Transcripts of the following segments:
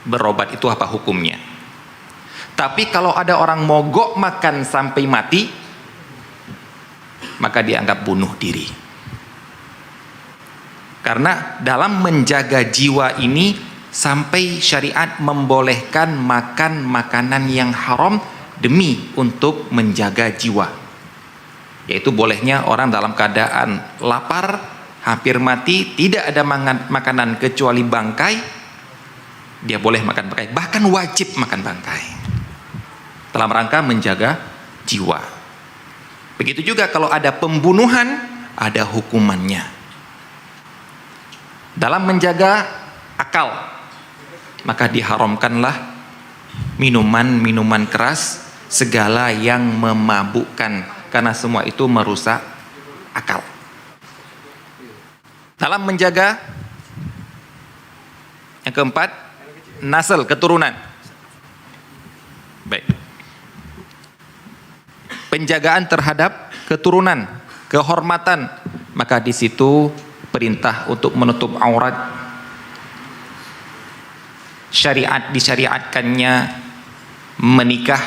berobat itu apa hukumnya. Tapi kalau ada orang mogok makan sampai mati, maka dianggap bunuh diri. Karena dalam menjaga jiwa ini sampai syariat membolehkan makan makanan yang haram demi untuk menjaga jiwa. Yaitu bolehnya orang dalam keadaan lapar, hampir mati, tidak ada makanan kecuali bangkai, dia boleh makan bangkai, bahkan wajib makan bangkai dalam rangka menjaga jiwa. Begitu juga kalau ada pembunuhan, ada hukumannya. Dalam menjaga akal, maka diharamkanlah minuman-minuman keras, segala yang memabukkan, karena semua itu merusak akal. Dalam menjaga yang keempat, nasl, keturunan. Baik. Penjagaan terhadap keturunan, kehormatan, maka di situ perintah untuk menutup aurat. Syariat disyariatkannya menikah,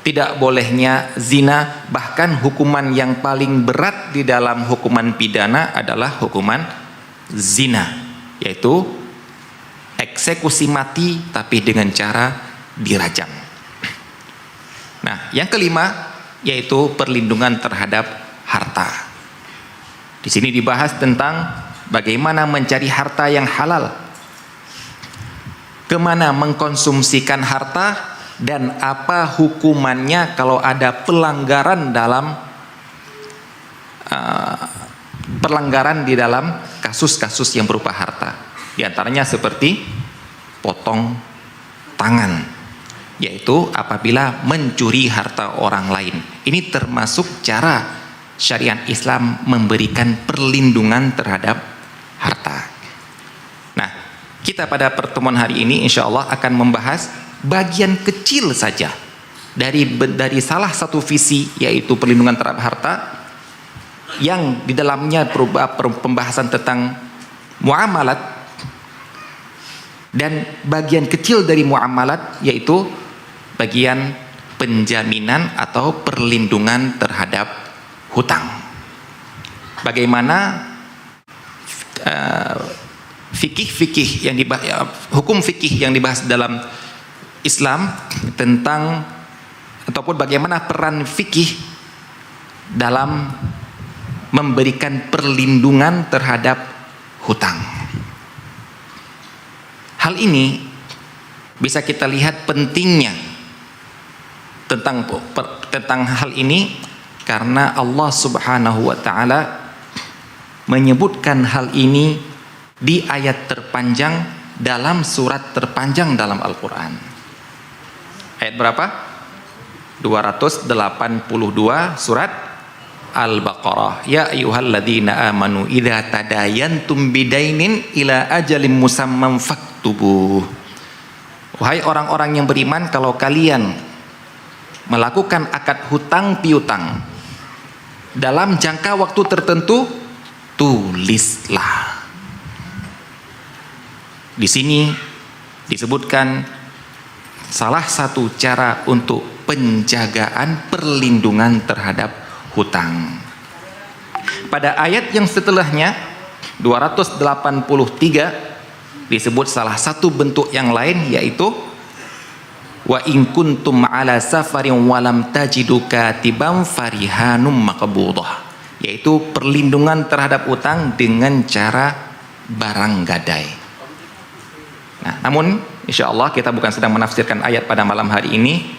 tidak bolehnya zina, bahkan hukuman yang paling berat di dalam hukuman pidana adalah hukuman zina, yaitu eksekusi mati tapi dengan cara dirajam. Nah, yang kelima yaitu perlindungan terhadap harta. Di sini dibahas tentang bagaimana mencari harta yang halal, kemana mengkonsumsikan harta, dan apa hukumannya kalau ada pelanggaran di dalam kasus-kasus yang berupa harta. Di antaranya seperti potong tangan, yaitu apabila mencuri harta orang lain. Ini termasuk cara syariat Islam memberikan perlindungan terhadap harta. Nah, kita pada pertemuan hari ini insya Allah akan membahas bagian kecil saja dari salah satu visi, yaitu perlindungan terhadap harta, yang di dalamnya pembahasan tentang muamalat, dan bagian kecil dari muamalat yaitu bagian penjaminan atau perlindungan terhadap hutang. Bagaimana hukum fikih yang dibahas dalam Islam tentang, ataupun bagaimana peran fikih dalam memberikan perlindungan terhadap hutang. Hal ini bisa kita lihat pentingnya tentang hal ini karena Allah Subhanahu wa taala menyebutkan hal ini di ayat terpanjang dalam surat terpanjang dalam Al-Qur'an. Ayat berapa? 282 surat Al-Baqarah. Ya ayyuhalladzina amanu idza tadayantum bidainin ila ajalin musamman faktubuh. Wahai orang-orang yang beriman, kalau kalian melakukan akad hutang piutang dalam jangka waktu tertentu, tulislah. Di sini disebutkan salah satu cara untuk penjagaan perlindungan terhadap hutang. Pada ayat yang setelahnya 283 disebut salah satu bentuk yang lain, yaitu wa in kuntum ala safarin walam tajidu katiban farihanum maqbudah, yaitu perlindungan terhadap hutang dengan cara barang gadai. Nah, namun insya Allah kita bukan sedang menafsirkan ayat pada malam hari ini.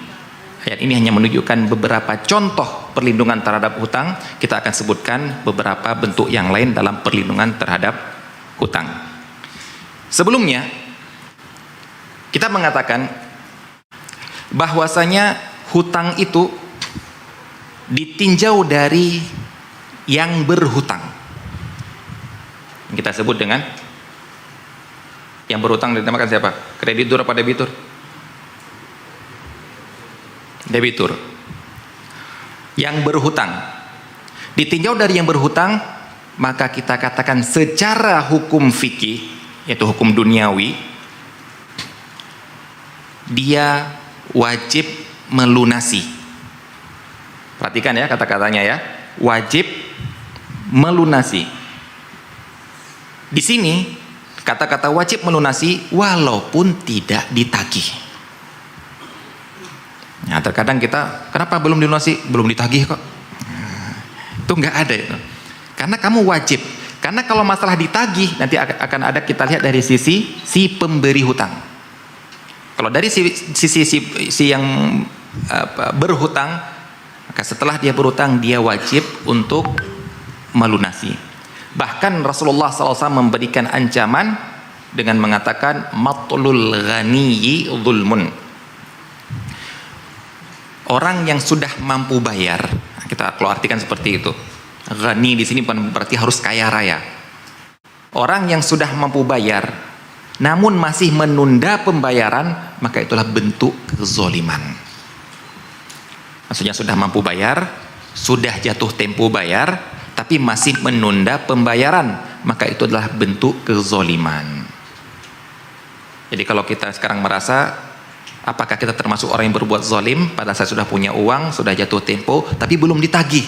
Ayat ini hanya menunjukkan beberapa contoh perlindungan terhadap hutang. Kita akan sebutkan beberapa bentuk yang lain dalam perlindungan terhadap hutang. Sebelumnya kita mengatakan bahwasanya hutang itu ditinjau dari yang berhutang. Kita sebut dengan yang berhutang dinamakan siapa? Kreditur apa debitur? Debitur. Yang berhutang ditinjau dari yang berhutang, maka kita katakan secara hukum fikih, yaitu hukum duniawi, dia wajib melunasi. Perhatikan ya kata-katanya ya, wajib melunasi. Di sini kata-kata wajib melunasi walaupun tidak ditagih. Nah, terkadang kita, kenapa belum dilunasi? Belum ditagih kok. Itu nggak ada itu. Karena kamu wajib. Karena kalau masalah ditagih nanti akan ada, kita lihat dari sisi si pemberi hutang. Kalau dari si yang berhutang, maka setelah dia berhutang dia wajib untuk melunasi. Bahkan Rasulullah SAW memberikan ancaman dengan mengatakan matlul ghaniyyi zulmun. Orang yang sudah mampu bayar, kita kalau artikan seperti itu. Ghani di sini bukan berarti harus kaya raya. Orang yang sudah mampu bayar namun masih menunda pembayaran, maka itulah bentuk kezaliman. Maksudnya sudah mampu bayar, sudah jatuh tempo bayar, tapi masih menunda pembayaran, maka itu adalah bentuk kezaliman. Jadi kalau kita sekarang merasa, apakah kita termasuk orang yang berbuat zalim? Padahal saya sudah punya uang, sudah jatuh tempo, tapi belum ditagih,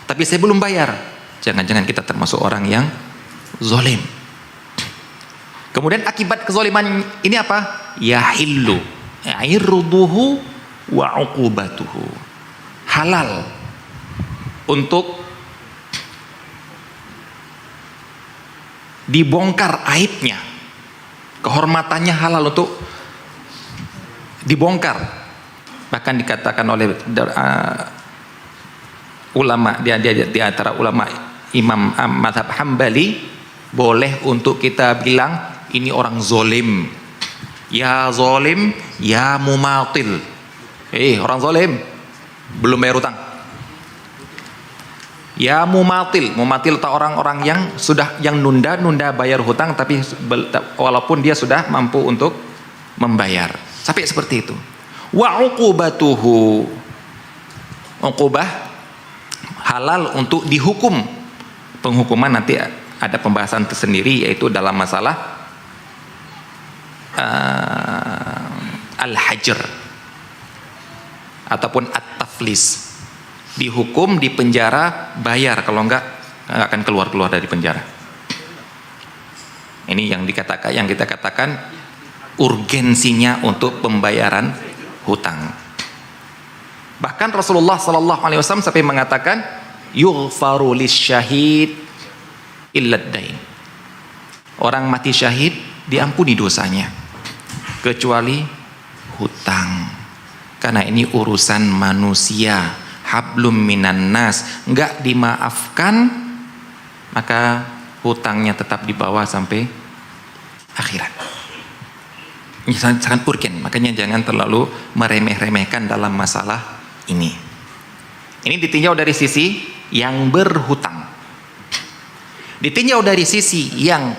tapi saya belum bayar. Jangan-jangan kita termasuk orang yang zalim. Kemudian akibat kezaliman ini apa? Yahillu irduhu wa uqubatuhu. Halal untuk dibongkar aibnya, kehormatannya halal untuk dibongkar. Bahkan dikatakan oleh ulama di antara ulama Imam mazhab Hambali, boleh untuk kita bilang ini orang zolim, ya zolim, ya mumatil. Orang zolim belum bayar utang. Ya mumatil atau orang-orang yang sudah nunda bayar hutang, tapi walaupun dia sudah mampu untuk membayar, sampai seperti itu. Wa uqubatuhu, uqubah halal untuk dihukum. Penghukuman nanti ada pembahasan tersendiri, yaitu dalam masalah al-hajr ataupun at-taflis. Dihukum, di penjara, bayar, kalau enggak akan keluar dari penjara. Ini yang kita katakan urgensinya untuk pembayaran hutang. Bahkan Rasulullah SAW sampai mengatakan yughfaru lisyahid illa ad-dain. Orang mati syahid diampuni dosanya kecuali hutang. Karena ini urusan manusia, hablum minan nas, enggak dimaafkan, maka hutangnya tetap dibawa sampai akhirat. Ini sangat urgen, makanya jangan terlalu meremeh-remehkan dalam masalah ini. Ini ditinjau dari sisi yang berhutang. Ditinjau dari sisi yang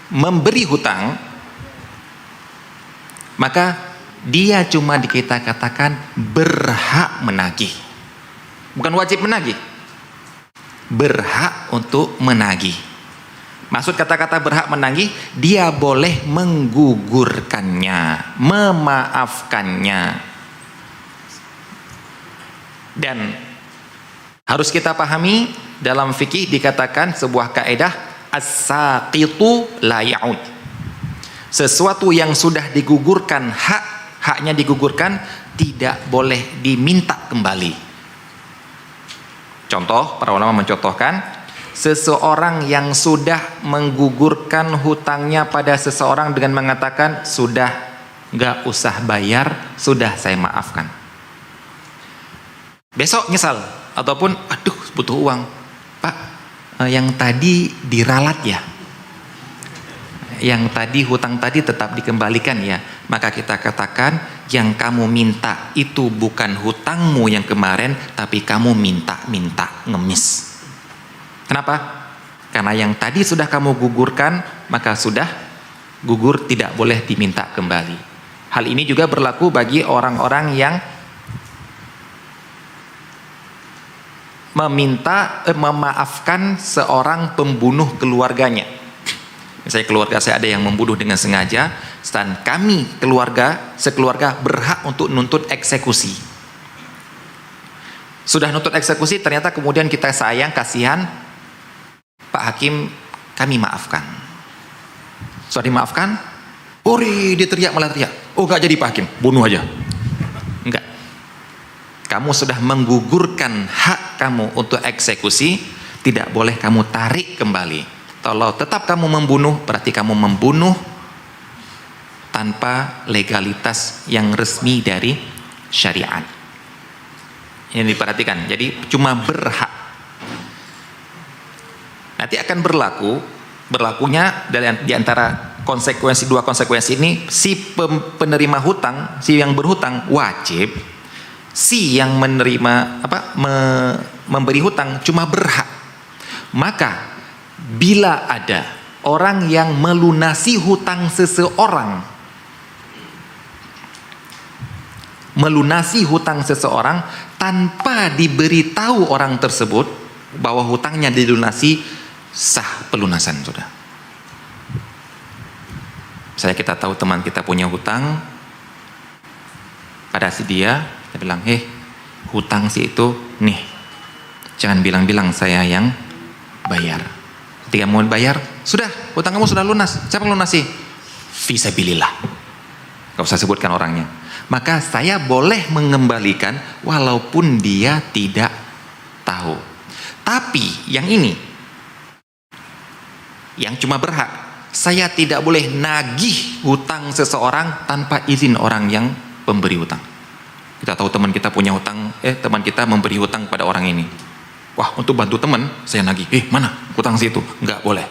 memberi hutang, maka dia cuma kita katakan berhak menagih, bukan wajib menagih, berhak untuk menagih. Maksud kata-kata berhak menagih, dia boleh menggugurkannya, memaafkannya. Dan harus kita pahami, dalam fikih dikatakan sebuah kaidah as-saqitu la ya'ud. Sesuatu yang sudah digugurkan, haknya digugurkan, tidak boleh diminta kembali. Contoh, para ulama mencontohkan, seseorang yang sudah menggugurkan hutangnya pada seseorang dengan mengatakan sudah gak usah bayar, sudah saya maafkan. Besok nyesal, ataupun aduh butuh uang, Pak, yang tadi diralat ya, yang tadi hutang tadi tetap dikembalikan ya. Maka kita katakan yang kamu minta itu bukan hutangmu yang kemarin, tapi kamu minta ngemis. Kenapa? Karena yang tadi sudah kamu gugurkan, maka sudah gugur, tidak boleh diminta kembali. Hal ini juga berlaku bagi orang-orang yang memaafkan seorang pembunuh keluarganya. Misalnya keluarga saya ada yang membunuh dengan sengaja, dan kami sekeluarga berhak untuk nuntut eksekusi. Sudah nuntut eksekusi, ternyata kemudian kita sayang, kasihan, Pak Hakim, kami maafkan. Sudah dimaafkan, dia teriak, malah teriak, oh gak jadi Pak Hakim, bunuh aja. Enggak. Kamu sudah menggugurkan hak kamu untuk eksekusi, tidak boleh kamu tarik kembali. Kalau tetap kamu membunuh, berarti kamu membunuh tanpa legalitas yang resmi dari syariat. Ini diperhatikan. Jadi cuma berhak. Nanti akan berlakunya di antara dua konsekuensi ini, si penerima hutang, si yang berhutang wajib, si yang memberi hutang cuma berhak. Maka bila ada orang yang melunasi hutang seseorang, tanpa diberitahu orang tersebut bahwa hutangnya dilunasi, sah pelunasan, sudah. Misalnya kita tahu teman kita punya hutang pada si dia bilang, hutang si itu nih, jangan bilang-bilang saya yang bayar. Ketika mau bayar, sudah, hutang kamu sudah lunas. Siapa yang lunasi? Fisabilillah. Gak usah sebutkan orangnya. Maka saya boleh mengembalikan walaupun dia tidak tahu. Tapi yang ini, yang cuma berhak, saya tidak boleh nagih hutang seseorang tanpa izin orang yang pemberi hutang. Kita tahu teman kita punya hutang, teman kita memberi hutang pada orang ini. Wah, untuk bantu teman, saya nagih. Mana hutang situ? Enggak boleh.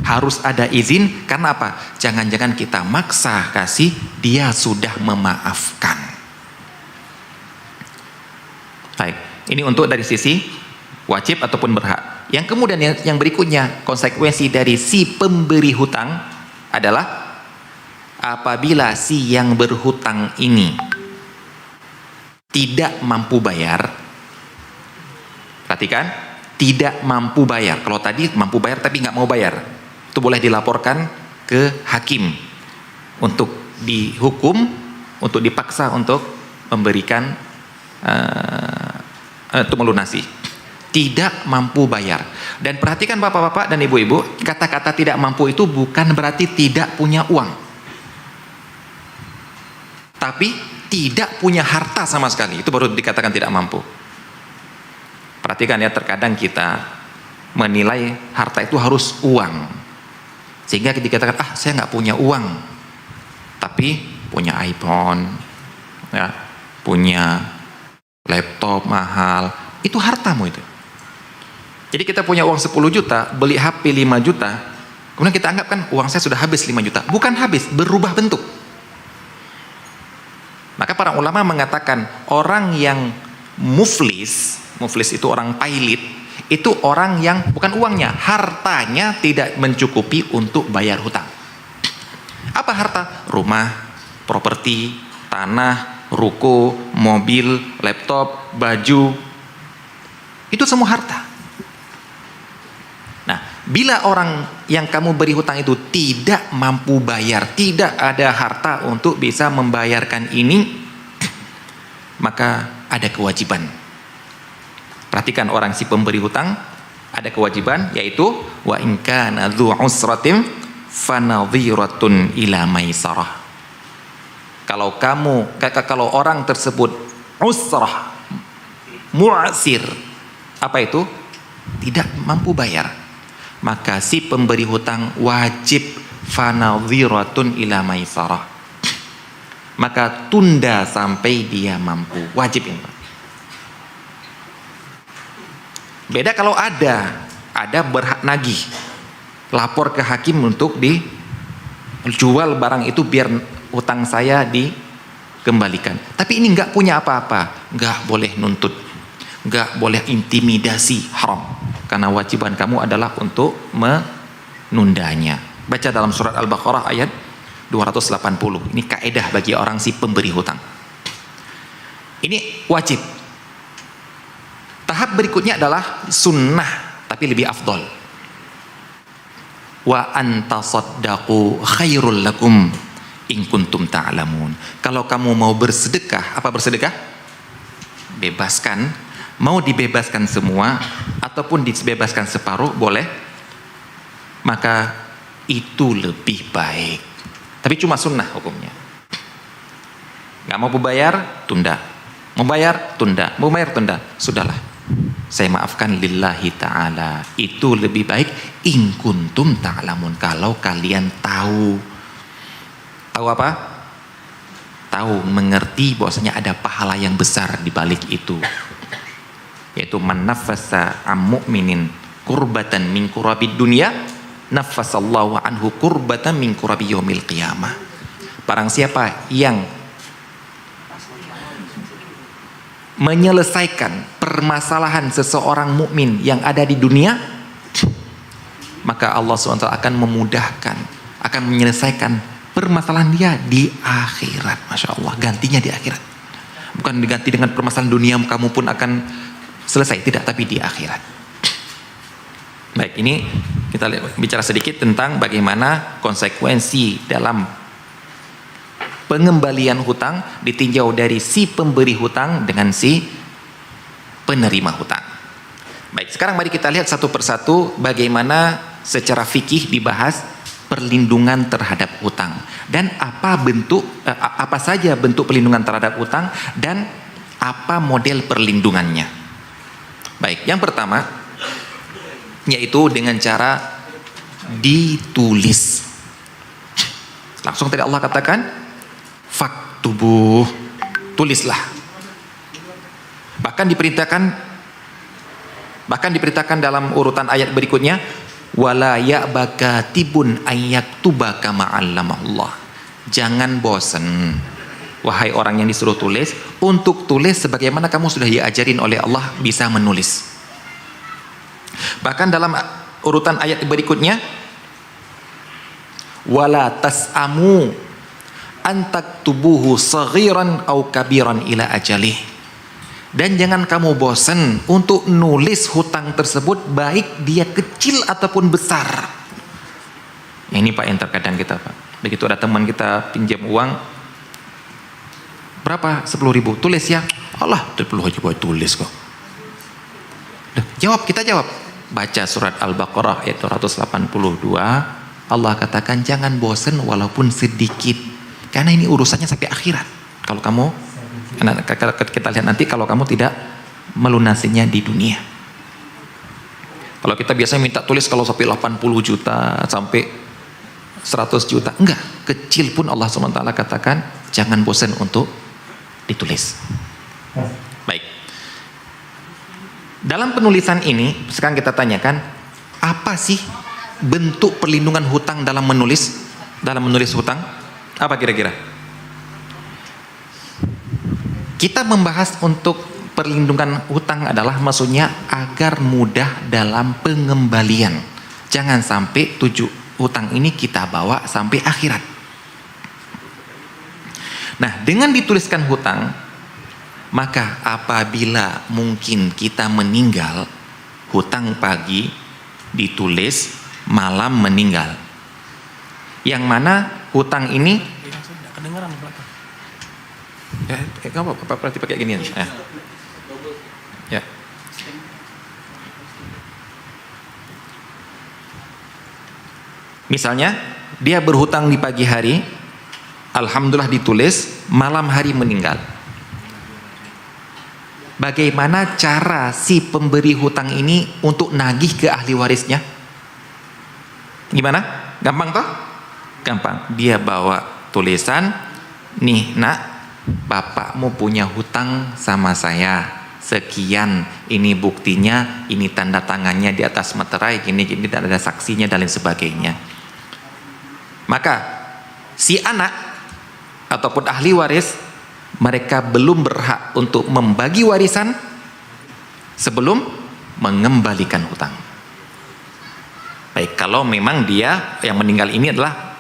Harus ada izin, karena apa? Jangan-jangan kita maksa kasih, dia sudah memaafkan. Baik, ini untuk dari sisi wajib ataupun berhak. Yang kemudian yang berikutnya, konsekuensi dari si pemberi hutang adalah apabila si yang berhutang ini tidak mampu bayar. Perhatikan, tidak mampu bayar. Kalau tadi mampu bayar tapi nggak mau bayar, itu boleh dilaporkan ke hakim untuk dihukum, untuk dipaksa untuk memberikan untuk melunasi. Tidak mampu bayar. Dan perhatikan bapak-bapak dan ibu-ibu, kata-kata tidak mampu itu bukan berarti tidak punya uang, tapi tidak punya harta sama sekali, itu baru dikatakan tidak mampu. Perhatikan ya, terkadang kita menilai harta itu harus uang, sehingga dikatakan, saya nggak punya uang, tapi punya iPhone, ya, punya laptop mahal, itu hartamu itu. Jadi kita punya uang 10 juta, beli HP 5 juta, kemudian kita anggap kan uang saya sudah habis 5 juta. Bukan habis, berubah bentuk. Maka para ulama mengatakan orang yang muflis itu orang pailit, itu orang yang bukan uangnya, hartanya tidak mencukupi untuk bayar hutang. Apa harta? Rumah, properti, tanah, ruko, mobil, laptop, baju, itu semua harta. Nah, bila orang yang kamu beri hutang itu tidak mampu bayar, tidak ada harta untuk bisa membayarkan ini, maka ada kewajiban. Perhatikan orang si pemberi hutang, ada kewajiban, yaitu wa in kana dzu usratin fanadhiratun ila maisarah. Kalau orang tersebut usrah, mu'sir, apa itu? Tidak mampu bayar, maka si pemberi hutang wajib fanadhiratun ila maisarah, maka tunda sampai dia mampu, wajib ini. Beda kalau ada berhak nagih, lapor ke hakim untuk dijual barang itu biar hutang saya dikembalikan. Tapi ini nggak punya apa-apa, nggak boleh nuntut, nggak boleh intimidasi, haram. Karena wajiban kamu adalah untuk menundanya. Baca dalam surat Al-Baqarah ayat 280. Ini kaedah bagi orang si pemberi hutang. Ini wajib. Tahap berikutnya adalah sunnah, tapi lebih afdol. wa antasaddaqu khairul lakum in kuntum ta'lamun. Kalau kamu mau bersedekah, apa bersedekah? Bebaskan, mau dibebaskan semua ataupun dibebaskan separuh boleh, maka itu lebih baik. Tapi cuma sunnah hukumnya. Nggak mau bayar, tunda. Mau bayar, tunda. Mau bayar, tunda. Sudahlah, saya maafkan lillahi ta'ala. Itu lebih baik in kuntum ta'lamun, kalau kalian tahu. Tahu apa? Tahu, mengerti bahwasanya ada pahala yang besar di balik itu. Yaitu man nafasa am mu'minin kurbatan min kurabid dunya nafasallahu anhu kurbatan min kurabi yaumil qiyamah. Barang siapa yang menyelesaikan permasalahan seseorang mukmin yang ada di dunia, maka Allah SWT akan memudahkan, akan menyelesaikan permasalahan dia di akhirat. Masya Allah, gantinya di akhirat. Bukan diganti dengan permasalahan dunia kamu pun akan selesai, tidak, tapi di akhirat. Baik, ini kita bicara sedikit tentang bagaimana konsekuensi dalam pengembalian hutang ditinjau dari si pemberi hutang dengan si penerima hutang. Baik, sekarang mari kita lihat satu persatu bagaimana secara fikih dibahas perlindungan terhadap hutang dan apa saja bentuk perlindungan terhadap hutang dan apa model perlindungannya. Baik, yang pertama yaitu dengan cara ditulis. Langsung tadi Allah katakan faktubuh, tulislah. Bahkan diperintahkan dalam urutan ayat berikutnya, wala ya'baka tibun ayyaktuba kama 'allamallah. Jangan bosan, wahai orang yang disuruh tulis, untuk tulis sebagaimana kamu sudah diajarin oleh Allah bisa menulis. Bahkan dalam urutan ayat berikutnya, wala tas'amu antaktubuhu saghiran au kabiran ila ajalih. Dan jangan kamu bosan untuk nulis hutang tersebut, baik dia kecil ataupun besar. Ini Pak yang terkadang kita, Pak, begitu ada teman kita pinjam uang, berapa? 10.000, tulis ya. Allah, 10 aja boleh tulis kok. Jawab, kita jawab. Baca surat Al-Baqarah ayat 182, Allah katakan jangan bosan walaupun sedikit, karena ini urusannya sampai akhirat. Kalau kita lihat nanti kalau kamu tidak melunasinya di dunia. Kalau kita biasanya minta tulis kalau sampai 80 juta, sampai 100 juta, enggak, kecil pun Allah SWT katakan jangan bosan untuk ditulis. Baik, dalam penulisan ini sekarang kita tanyakan, apa sih bentuk perlindungan hutang dalam menulis hutang? Apa kira-kira? Kita membahas untuk perlindungan hutang adalah maksudnya agar mudah dalam pengembalian. Jangan sampai hutang ini kita bawa sampai akhirat. Nah, dengan dituliskan hutang, maka apabila mungkin kita meninggal, hutang pagi ditulis, malam meninggal. Yang mana hutang ini kamu berarti pakai gini ya. Ya. Misalnya dia berhutang di pagi hari, alhamdulillah ditulis, malam hari meninggal. Bagaimana cara si pemberi hutang ini untuk nagih ke ahli warisnya? Gimana? Gampang toh? Gampang. Dia bawa tulisan, nih nak, bapakmu punya hutang sama saya sekian, ini buktinya, ini tanda tangannya di atas materai, gini dan ada saksinya dan lain sebagainya. Maka si anak ataupun ahli waris, mereka belum berhak untuk membagi warisan sebelum mengembalikan hutang. Baik, kalau memang dia yang meninggal ini adalah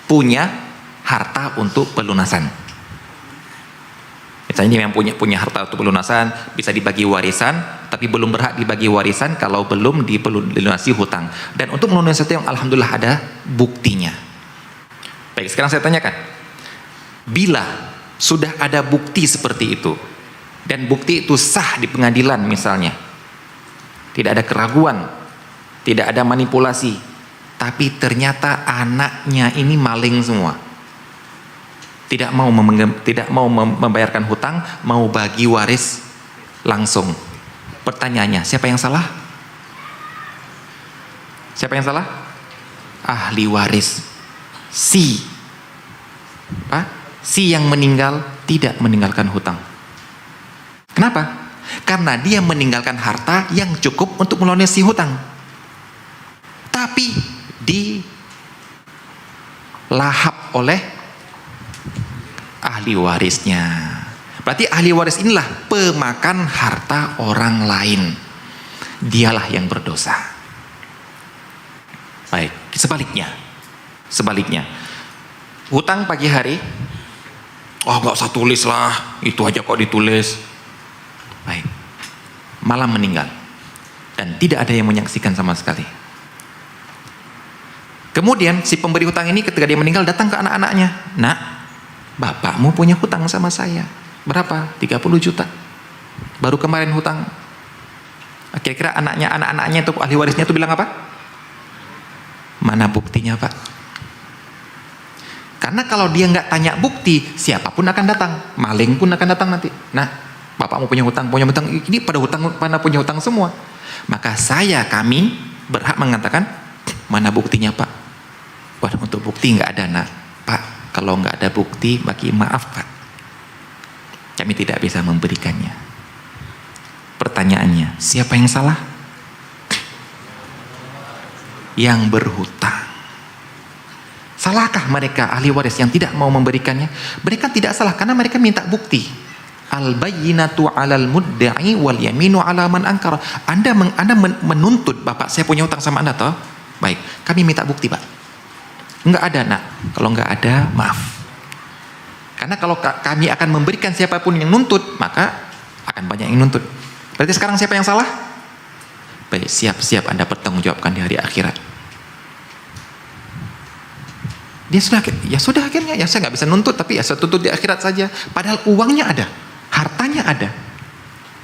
punya harta untuk pelunasan. Misalnya dia yang punya harta atau pelunasan, bisa dibagi warisan, tapi belum berhak dibagi warisan kalau belum dilunasi hutang. Dan untuk melunasi hutang, alhamdulillah ada buktinya. Baik, sekarang saya tanyakan, bila sudah ada bukti seperti itu, dan bukti itu sah di pengadilan misalnya, tidak ada keraguan, tidak ada manipulasi, tapi ternyata anaknya ini maling semua, tidak mau membayarkan hutang, mau bagi waris langsung. Pertanyaannya, siapa yang salah? Siapa yang salah? Ahli waris. Si yang meninggal tidak meninggalkan hutang. Kenapa? Karena dia meninggalkan harta yang cukup untuk melunasi hutang, tapi dilahap oleh ahli warisnya. Berarti ahli waris inilah pemakan harta orang lain. Dialah yang berdosa. Baik, sebaliknya, hutang pagi hari, nggak usah tulis lah, itu aja kok ditulis. Baik, malam meninggal dan tidak ada yang menyaksikan sama sekali. Kemudian si pemberi hutang ini ketika dia meninggal datang ke anak-anaknya, "Nak, bapakmu punya hutang sama saya. Berapa? 30 juta. Baru kemarin hutang." Kira-kira anak-anaknya itu, ahli warisnya itu bilang apa? "Mana buktinya, Pak?" Karena kalau dia nggak tanya bukti, siapapun akan datang. Maling pun akan datang nanti. "Nah, bapakmu punya hutang, ini pada punya hutang semua." Maka kami berhak mengatakan, "Mana buktinya, Pak?" "Wah, untuk bukti nggak ada, Nak." "Pak, kalau nggak ada bukti, bagi maaf, Pak. Kami tidak bisa memberikannya." Pertanyaannya, siapa yang salah? Yang berhutang. Salahkah mereka ahli waris yang tidak mau memberikannya? Mereka tidak salah karena mereka minta bukti. Al-bayyinatu 'alal mudda'i wal yaminu 'ala man ankara. Anda menuntut, "Bapak, saya punya hutang sama Anda toh?" "Baik, kami minta bukti, Pak." "Enggak ada, Nak." "Kalau enggak ada, maaf. Karena kalau kami akan memberikan siapapun yang nuntut, maka akan banyak yang nuntut." Berarti sekarang siapa yang salah? Baik, siap-siap Anda bertanggungjawabkan di hari akhirat. Dia sudah akhirnya, saya nggak bisa nuntut, tapi saya tuntut di akhirat saja. Padahal uangnya ada, hartanya ada,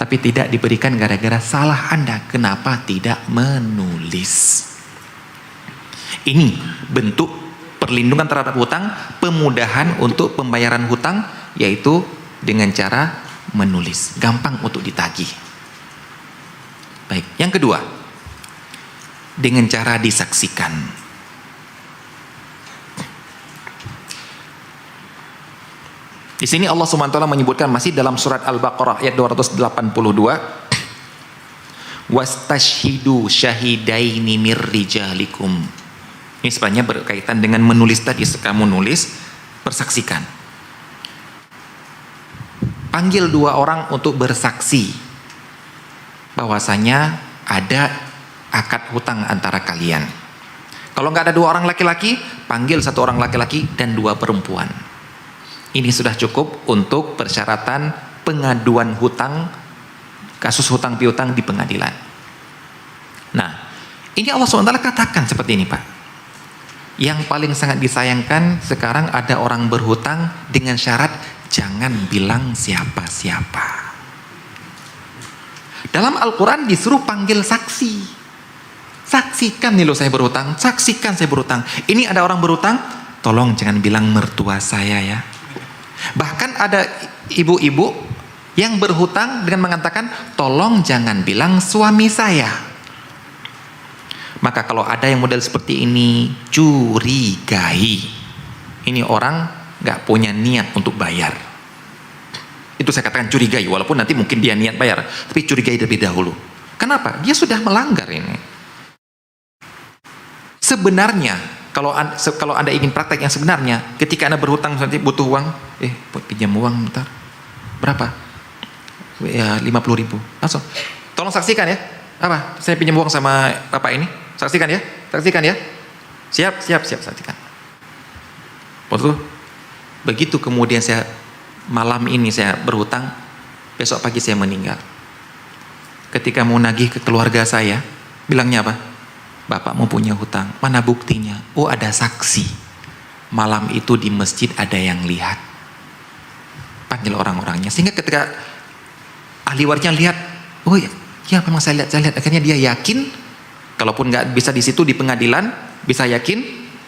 tapi tidak diberikan gara-gara salah Anda. Kenapa tidak menulis? Ini bentuk perlindungan terhadap hutang, pemudahan untuk pembayaran hutang, yaitu dengan cara menulis, gampang untuk ditagih. Baik, yang kedua, dengan cara disaksikan. Di sini Allah SWT menyebutkan masih dalam surat Al-Baqarah ayat 282, "Wastashhidu syahidaini mir rijalikum." Ini sebenarnya berkaitan dengan menulis tadi. Kamu nulis, bersaksikan. Panggil 2 orang untuk bersaksi bahwasanya ada akad hutang antara kalian. Kalau nggak ada 2 orang laki-laki, panggil 1 orang laki-laki dan 2 perempuan. Ini sudah cukup untuk persyaratan pengaduan hutang, kasus hutang piutang di pengadilan. Nah, ini Allah SWT katakan seperti ini, Pak. Yang paling sangat disayangkan sekarang ada orang berhutang dengan syarat jangan bilang siapa-siapa. Dalam Al-Quran disuruh panggil saksi. Saksikan nih loh saya berhutang, saksikan saya berhutang. Ini ada orang berhutang, tolong jangan bilang mertua saya ya. Bahkan ada ibu-ibu yang berhutang dengan mengatakan, tolong jangan bilang suami saya. Maka kalau ada yang model seperti ini, curigai. Ini orang gak punya niat untuk bayar. Itu saya katakan curigai, walaupun nanti mungkin dia niat bayar, tapi curigai lebih dahulu. Kenapa? Dia sudah melanggar ini. Sebenarnya kalau Anda ingin praktek yang sebenarnya, ketika Anda berhutang nanti butuh uang, pinjam uang bentar. Berapa? Ya 50.000. Langsung. Tolong saksikan ya. Apa? Saya pinjam uang sama Bapak ini. Saksikan ya. Saksikan ya. Siap saksikan. Betul. Begitu kemudian saya malam ini saya berhutang, besok pagi saya meninggal. Ketika mau nagih ke keluarga saya, bilangnya apa? Bapak mau punya hutang, mana buktinya? Oh, ada saksi. Malam itu di masjid ada yang lihat. Panggil orang-orangnya. Sehingga ketika ahli warisnya lihat, oh ya memang saya lihat. Akhirnya dia yakin, kalaupun nggak bisa di situ di pengadilan, bisa yakin,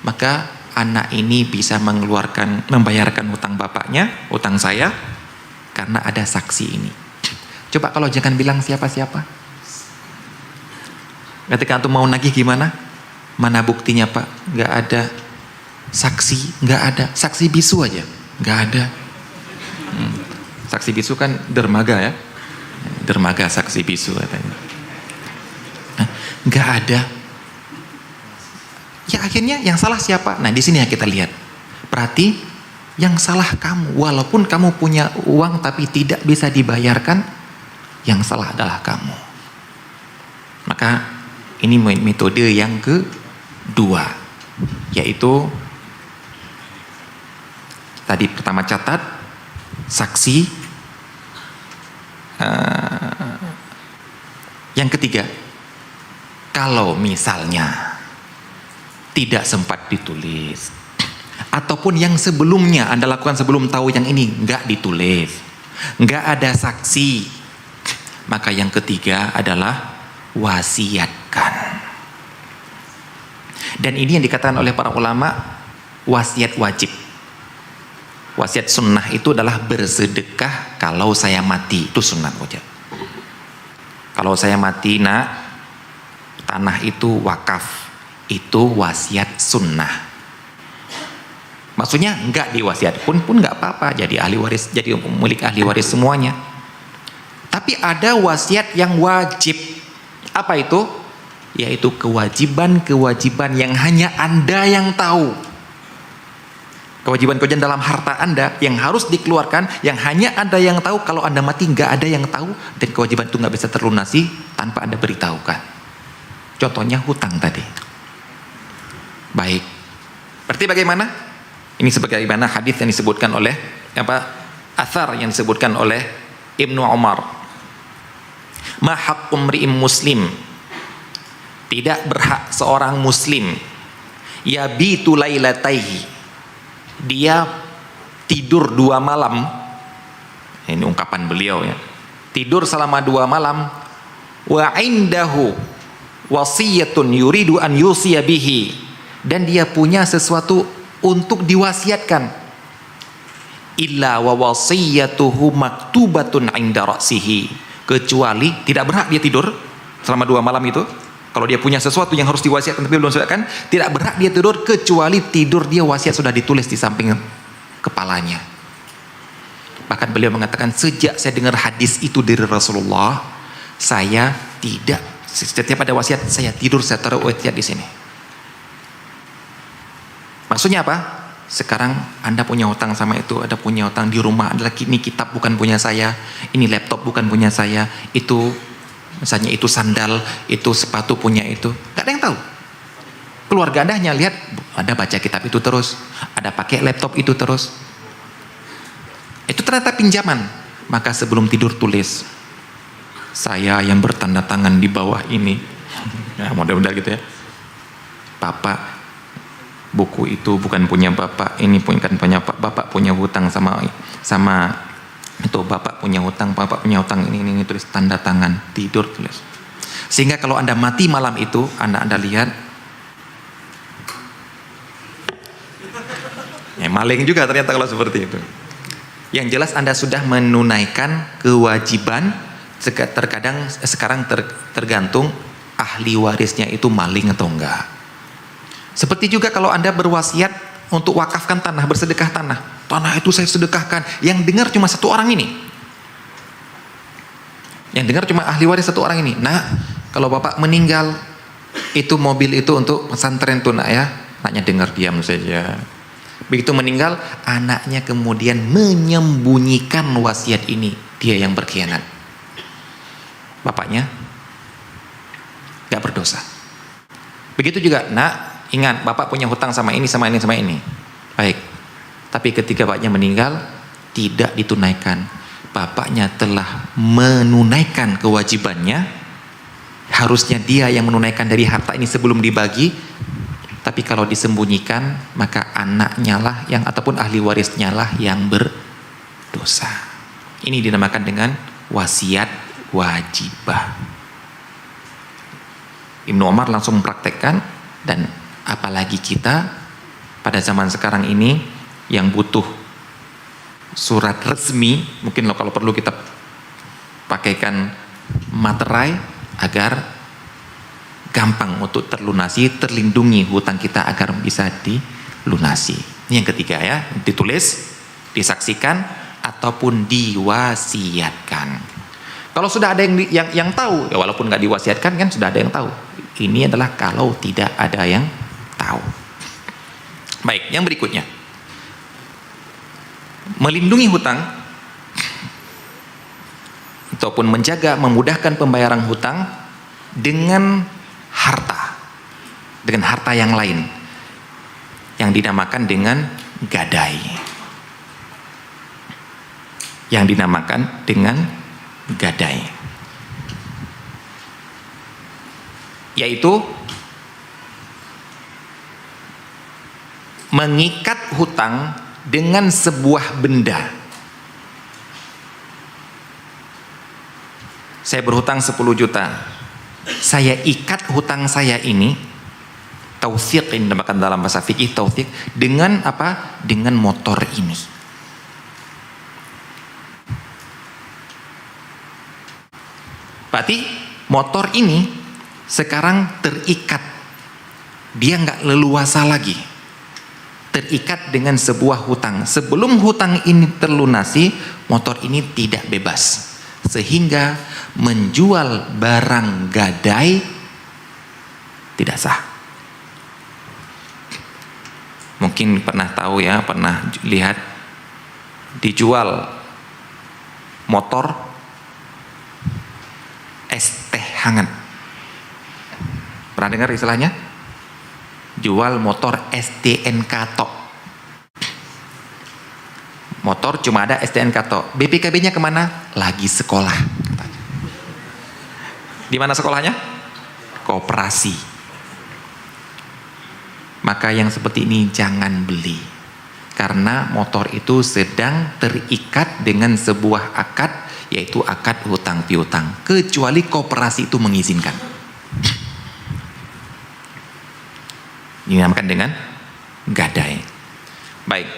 maka anak ini bisa membayarkan hutang bapaknya, hutang saya, karena ada saksi ini. Coba kalau jangan bilang siapa-siapa. Ketika antum mau nagih gimana? Mana buktinya Pak? Nggak ada. Saksi nggak ada. Saksi bisu aja nggak ada. Saksi bisu kan dermaga ya. Dermaga saksi bisu katanya. Nggak ada. Ya akhirnya yang salah siapa? Nah di sini yang kita lihat. Berarti yang salah kamu. Walaupun kamu punya uang tapi tidak bisa dibayarkan, yang salah adalah kamu. Maka ini metode yang kedua, yaitu tadi pertama catat saksi, yang ketiga, kalau misalnya tidak sempat ditulis, ataupun yang sebelumnya Anda lakukan sebelum tahu yang ini nggak ditulis, nggak ada saksi, maka yang ketiga adalah wasiatkan. Dan ini yang dikatakan oleh para ulama wasiat wajib. Wasiat sunnah itu adalah bersedekah kalau saya mati, itu sunnah wajib. Kalau saya mati nak, tanah itu wakaf, itu wasiat sunnah. Maksudnya enggak diwasiat pun enggak apa-apa, jadi ahli waris, jadi milik ahli waris semuanya. Tapi ada wasiat yang wajib. Apa itu? Yaitu kewajiban-kewajiban yang hanya Anda yang tahu. Kewajiban-kewajiban dalam harta Anda yang harus dikeluarkan, yang hanya Anda yang tahu. Kalau Anda mati nggak ada yang tahu, dan kewajiban itu nggak bisa terlunasi tanpa Anda beritahukan. Contohnya hutang tadi. Baik. Berarti bagaimana? Ini sebagaimana hadis yang disebutkan oleh athar yang disebutkan oleh Ibnu Umar. Ma haqqu mri'in muslim, tidak berhak seorang muslim yabitu lailataihi, dia tidur 2 malam, ini ungkapan beliau ya, tidur selama 2 malam, wa indahu wasiyatun yuridu an yusiya bihi, dan dia punya sesuatu untuk diwasiatkan, illa wa wasiyatuhu maktubatun inda ra'sihi, kecuali tidak berhak dia tidur selama 2 malam itu. Kalau dia punya sesuatu yang harus diwasiatkan tapi belum diwasiatkan, tidak berhak dia tidur kecuali tidur dia wasiat sudah ditulis di samping kepalanya. Bahkan beliau mengatakan, sejak saya dengar hadis itu dari Rasulullah, saya tidak, setiap ada wasiat saya tidur, saya taruh wasiat di sini. Maksudnya apa? Sekarang Anda punya hutang sama itu, ada punya hutang di rumah, adalah ini kitab bukan punya saya, ini laptop bukan punya saya, itu misalnya itu sandal, itu sepatu punya itu, gak ada yang tahu. Keluarga Anda hanya lihat Anda baca kitab itu terus, Anda pakai laptop itu terus, itu ternyata pinjaman. Maka sebelum tidur tulis, saya yang bertanda tangan di bawah ini, ya model-model gitu ya, Bapak, buku itu bukan punya Bapak, ini bukan punya Bapak, punya hutang sama itu, Bapak punya hutang, Bapak punya hutang, ini tulis tanda tangan, tidur tulis. Sehingga kalau Anda mati malam itu, Anda lihat, ya maling juga ternyata kalau seperti itu. Yang jelas Anda sudah menunaikan kewajiban. Terkadang sekarang tergantung ahli warisnya itu maling atau enggak. Seperti juga kalau Anda berwasiat untuk wakafkan tanah, bersedekah tanah itu saya sedekahkan, yang dengar cuma 1 orang ini, yang dengar cuma ahli waris 1 orang ini. Nah, kalau Bapak meninggal, itu mobil itu untuk pesantren tuh nak ya, anaknya dengar diam saja. Begitu meninggal, anaknya kemudian menyembunyikan wasiat ini, dia yang berkhianat. Bapaknya gak berdosa. Begitu juga nak, ingat Bapak punya hutang sama ini, sama ini, sama ini. Baik. Tapi ketika bapaknya meninggal, tidak ditunaikan, bapaknya telah menunaikan kewajibannya, harusnya dia yang menunaikan dari harta ini sebelum dibagi, tapi kalau disembunyikan maka anaknya lah yang ataupun ahli warisnya lah yang berdosa. Ini dinamakan dengan wasiat wajibah. Ibnu Umar langsung mempraktekkan, dan apalagi kita pada zaman sekarang ini yang butuh surat resmi, mungkin kalau perlu kita pakaikan materai agar gampang untuk terlunasi, terlindungi hutang kita agar bisa dilunasi. Ini yang ketiga ya, ditulis, disaksikan ataupun diwasiatkan. Kalau sudah ada yang tahu, ya walaupun nggak diwasiatkan kan sudah ada yang tahu. Ini adalah kalau tidak ada yang tahu. Baik, yang berikutnya, melindungi hutang ataupun menjaga, memudahkan pembayaran hutang dengan harta yang lain yang dinamakan dengan gadai, yaitu mengikat hutang dengan sebuah benda. Saya berhutang 10 juta, saya ikat hutang saya ini, tausiq, ini dinamakan dalam bahasa fikih tausiq, dengan apa? Dengan motor ini. Berarti motor ini sekarang terikat, dia nggak leluasa lagi, terikat dengan sebuah hutang. Sebelum hutang ini terlunasi, motor ini tidak bebas, sehingga menjual barang gadai tidak sah. Mungkin pernah tahu ya, pernah lihat dijual motor es teh hangat. Pernah dengar istilahnya? Jual motor STNK tok. Motor cuma ada STNK tok. BPKB-nya kemana? Lagi sekolah. Di mana sekolahnya? Koperasi. Maka yang seperti ini jangan beli, karena motor itu sedang terikat dengan sebuah akad, yaitu akad hutang piutang, kecuali koperasi itu mengizinkan. Dinamakan dengan gadai. Baik.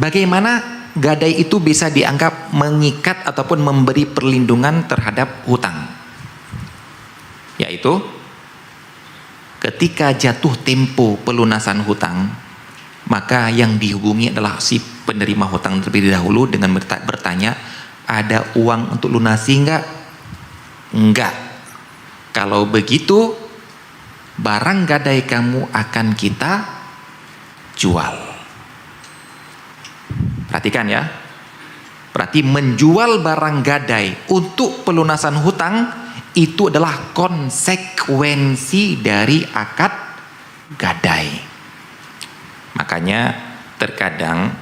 Bagaimana gadai itu bisa dianggap mengikat ataupun memberi perlindungan terhadap hutang? Yaitu ketika jatuh tempo pelunasan hutang, maka yang dihubungi adalah si penerima hutang terlebih dahulu dengan bertanya, ada uang untuk lunasi enggak? Enggak. Kalau begitu, barang gadai kamu akan kita jual. Perhatikan ya. Berarti menjual barang gadai untuk pelunasan hutang itu adalah konsekuensi dari akad gadai. Makanya terkadang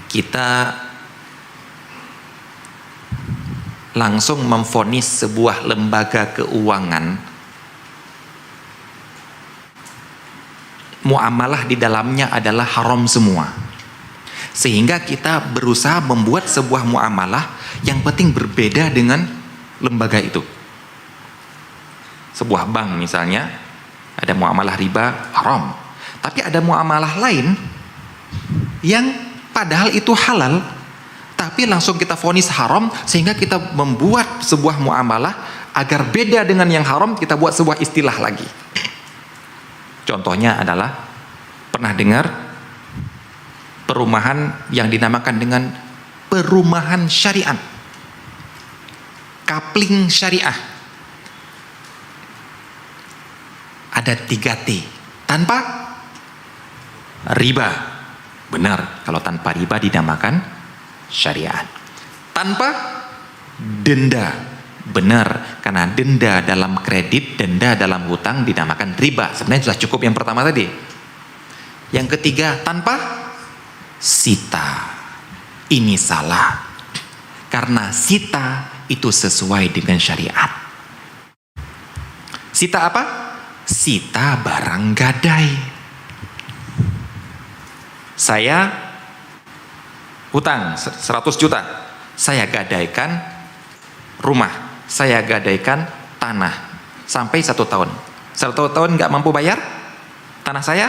kita langsung memvonis sebuah lembaga keuangan, muamalah di dalamnya adalah haram semua, sehingga kita berusaha membuat sebuah muamalah yang penting berbeda dengan lembaga itu. Sebuah bank misalnya ada muamalah riba haram, tapi ada muamalah lain yang padahal itu halal, tapi langsung kita vonis haram, sehingga kita membuat sebuah muamalah agar beda dengan yang haram, kita buat sebuah istilah lagi. Contohnya adalah, pernah dengar perumahan yang dinamakan dengan perumahan syariah, kapling syariah. Ada 3T, tanpa riba. Benar, kalau tanpa riba dinamakan syariat. Tanpa denda. Benar, karena denda dalam kredit, denda dalam hutang dinamakan riba. Sebenarnya sudah cukup yang pertama tadi. Yang ketiga, tanpa sita. Ini salah. Karena sita itu sesuai dengan syariat. Sita apa? Sita barang gadai. Saya hutang 100 juta. Saya gadaikan rumah. Saya gadaikan tanah. Sampai 1 tahun. 1 tahun nggak mampu bayar? Tanah saya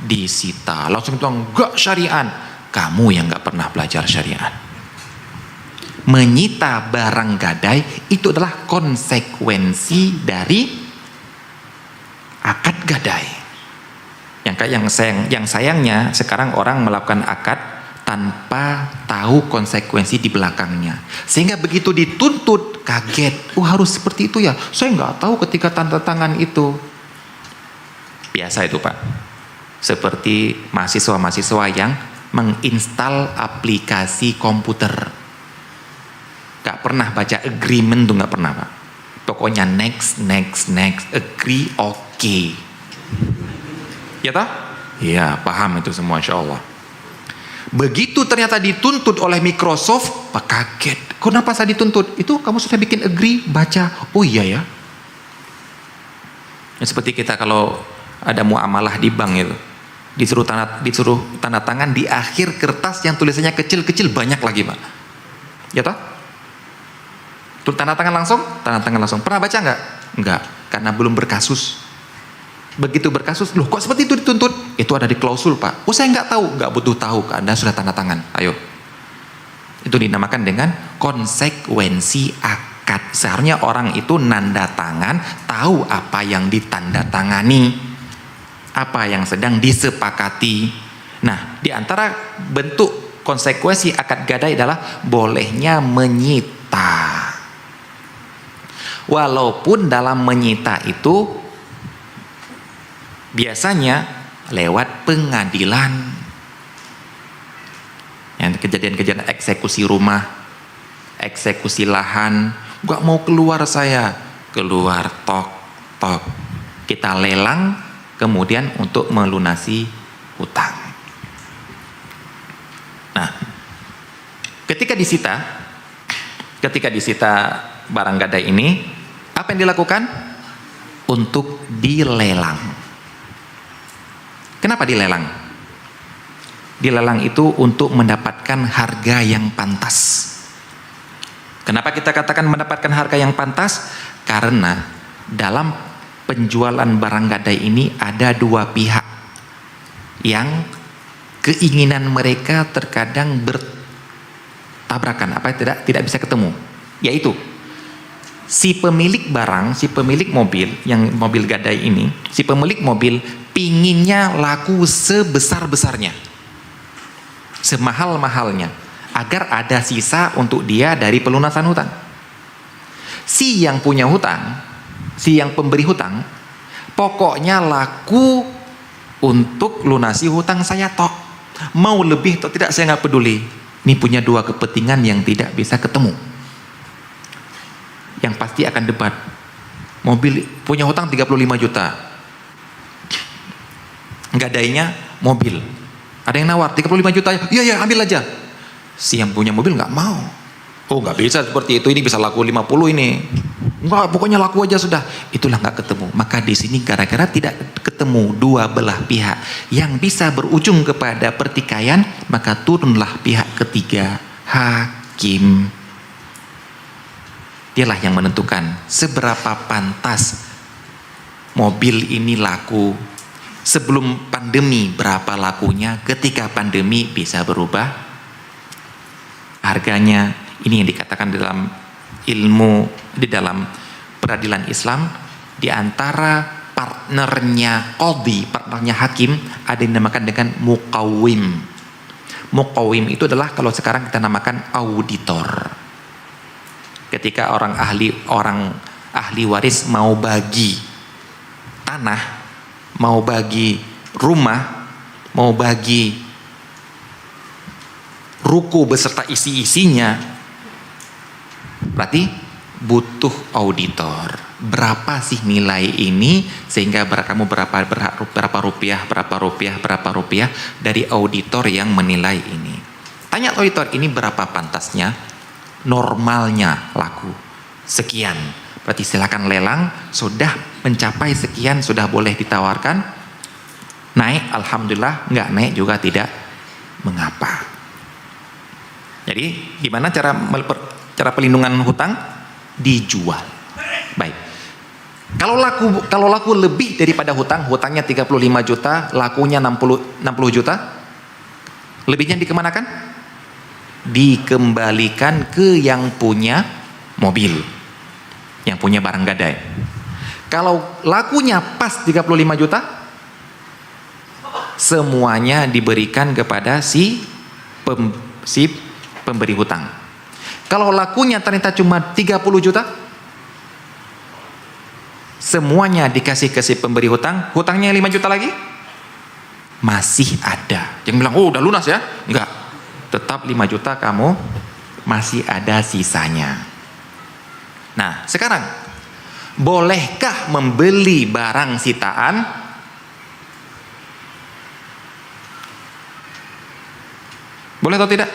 disita. Langsung bilang, enggak syariat. Kamu yang nggak pernah belajar syariat. Menyita barang gadai itu adalah konsekuensi dari akad gadai. Yang sayangnya sekarang orang melakukan akad tanpa tahu konsekuensi di belakangnya, sehingga begitu dituntut kaget. Harus seperti itu ya? Saya nggak tahu ketika tanda tangan itu. Biasa itu Pak. Seperti mahasiswa-mahasiswa yang menginstal aplikasi komputer. Gak pernah baca agreement tuh, gak pernah Pak. Pokoknya next, agree, oke. Ya toh? Iya, paham itu semua insya Allah. Begitu ternyata dituntut oleh Microsoft, Pak kaget. Kenapa saya dituntut? Itu kamu sudah bikin agree, baca. Oh iya ya. Seperti kita kalau ada muamalah di bank itu, disuruh tanda tangan di akhir kertas yang tulisannya kecil-kecil banyak lagi Pak. Ya toh? Tanda tangan langsung. Pernah baca nggak? Enggak, karena belum berkasus. Begitu berkasus, loh kok seperti itu dituntut? Itu ada di klausul Pak. Saya nggak tahu. Nggak butuh tahu, Anda sudah tanda tangan. Ayo. Itu dinamakan dengan konsekuensi akad. Seharusnya orang itu nanda tangan, tahu apa yang ditandatangani, apa yang sedang disepakati. Nah, di antara bentuk konsekuensi akad gadai adalah bolehnya menyita. Walaupun dalam menyita itu biasanya lewat pengadilan. Yang kejadian-kejadian eksekusi rumah, eksekusi lahan, gak mau keluar saya, keluar tok. Kita lelang kemudian untuk melunasi hutang. Nah, ketika disita barang gadai ini, apa yang dilakukan? Untuk dilelang. Kenapa dilelang? Dilelang itu untuk mendapatkan harga yang pantas. Kenapa kita katakan mendapatkan harga yang pantas? Karena dalam penjualan barang gadai ini ada dua pihak yang keinginan mereka terkadang bertabrakan, tidak bisa ketemu. Yaitu si pemilik barang, si pemilik mobil, yang mobil gadai ini, si pemilik mobil pinginnya laku sebesar-besarnya, semahal-mahalnya, agar ada sisa untuk dia dari pelunasan hutang. Si yang punya hutang, si yang pemberi hutang, pokoknya laku untuk lunasi hutang saya tok. Mau lebih atau tidak saya nggak peduli. Ini punya dua kepentingan yang tidak bisa ketemu. Yang pasti akan debat. Mobil punya hutang 35 juta. Gadainya mobil. Ada yang nawar 35 juta. Iya ambil aja. Si yang punya mobil nggak mau. Oh nggak bisa seperti itu. Ini bisa laku 50 ini. Enggak, pokoknya laku aja sudah. Itulah nggak ketemu. Maka di sini gara-gara tidak ketemu dua belah pihak yang bisa berujung kepada pertikaian, maka turunlah pihak ketiga, hakim. Dialah yang menentukan seberapa pantas mobil ini laku. Sebelum pandemi berapa lakunya, ketika pandemi bisa berubah harganya. Ini yang dikatakan dalam ilmu, di dalam peradilan Islam, di antara partnernya qadhi, partnernya hakim, ada yang dinamakan dengan muqawwim. Muqawwim itu adalah kalau sekarang kita namakan auditor. Ketika orang ahli waris mau bagi tanah, mau bagi rumah, mau bagi ruko beserta isi-isinya, berarti butuh auditor. berapa sih nilai ini, sehingga kamu berapa rupiah dari auditor yang menilai ini. Tanya auditor, ini berapa pantasnya, normalnya laku sekian, berarti silakan lelang, sudah mencapai sekian sudah boleh ditawarkan, naik alhamdulillah, nggak naik juga tidak mengapa. Jadi gimana cara pelindungan hutang? Dijual. Baik. Kalau laku lebih daripada hutangnya 35 juta, lakunya 60 juta, lebihnya dikemanakan? Dikembalikan ke yang punya mobil, yang punya barang gadai. Kalau lakunya pas 35 juta, semuanya diberikan kepada si pemberi hutang. Kalau lakunya ternyata cuma 30 juta, semuanya dikasih ke si pemberi hutang, hutangnya 5 juta lagi, masih ada. Yang bilang, oh udah lunas ya? Enggak, tetap 5 juta kamu masih ada sisanya. Nah sekarang, bolehkah membeli barang sitaan? Boleh atau tidak?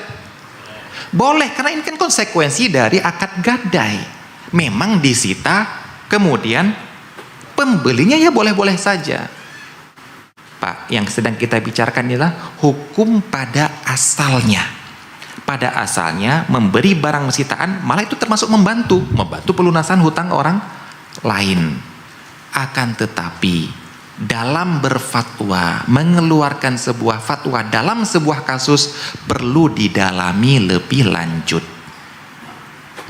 Boleh, karena ini kan konsekuensi dari akad gadai. Memang disita, kemudian pembelinya ya boleh-boleh saja. Pak, yang sedang kita bicarakan adalah hukum pada asalnya. Pada asalnya memberi barang sitaan malah itu termasuk membantu pelunasan hutang orang lain. Akan tetapi dalam berfatwa, mengeluarkan sebuah fatwa dalam sebuah kasus perlu didalami lebih lanjut.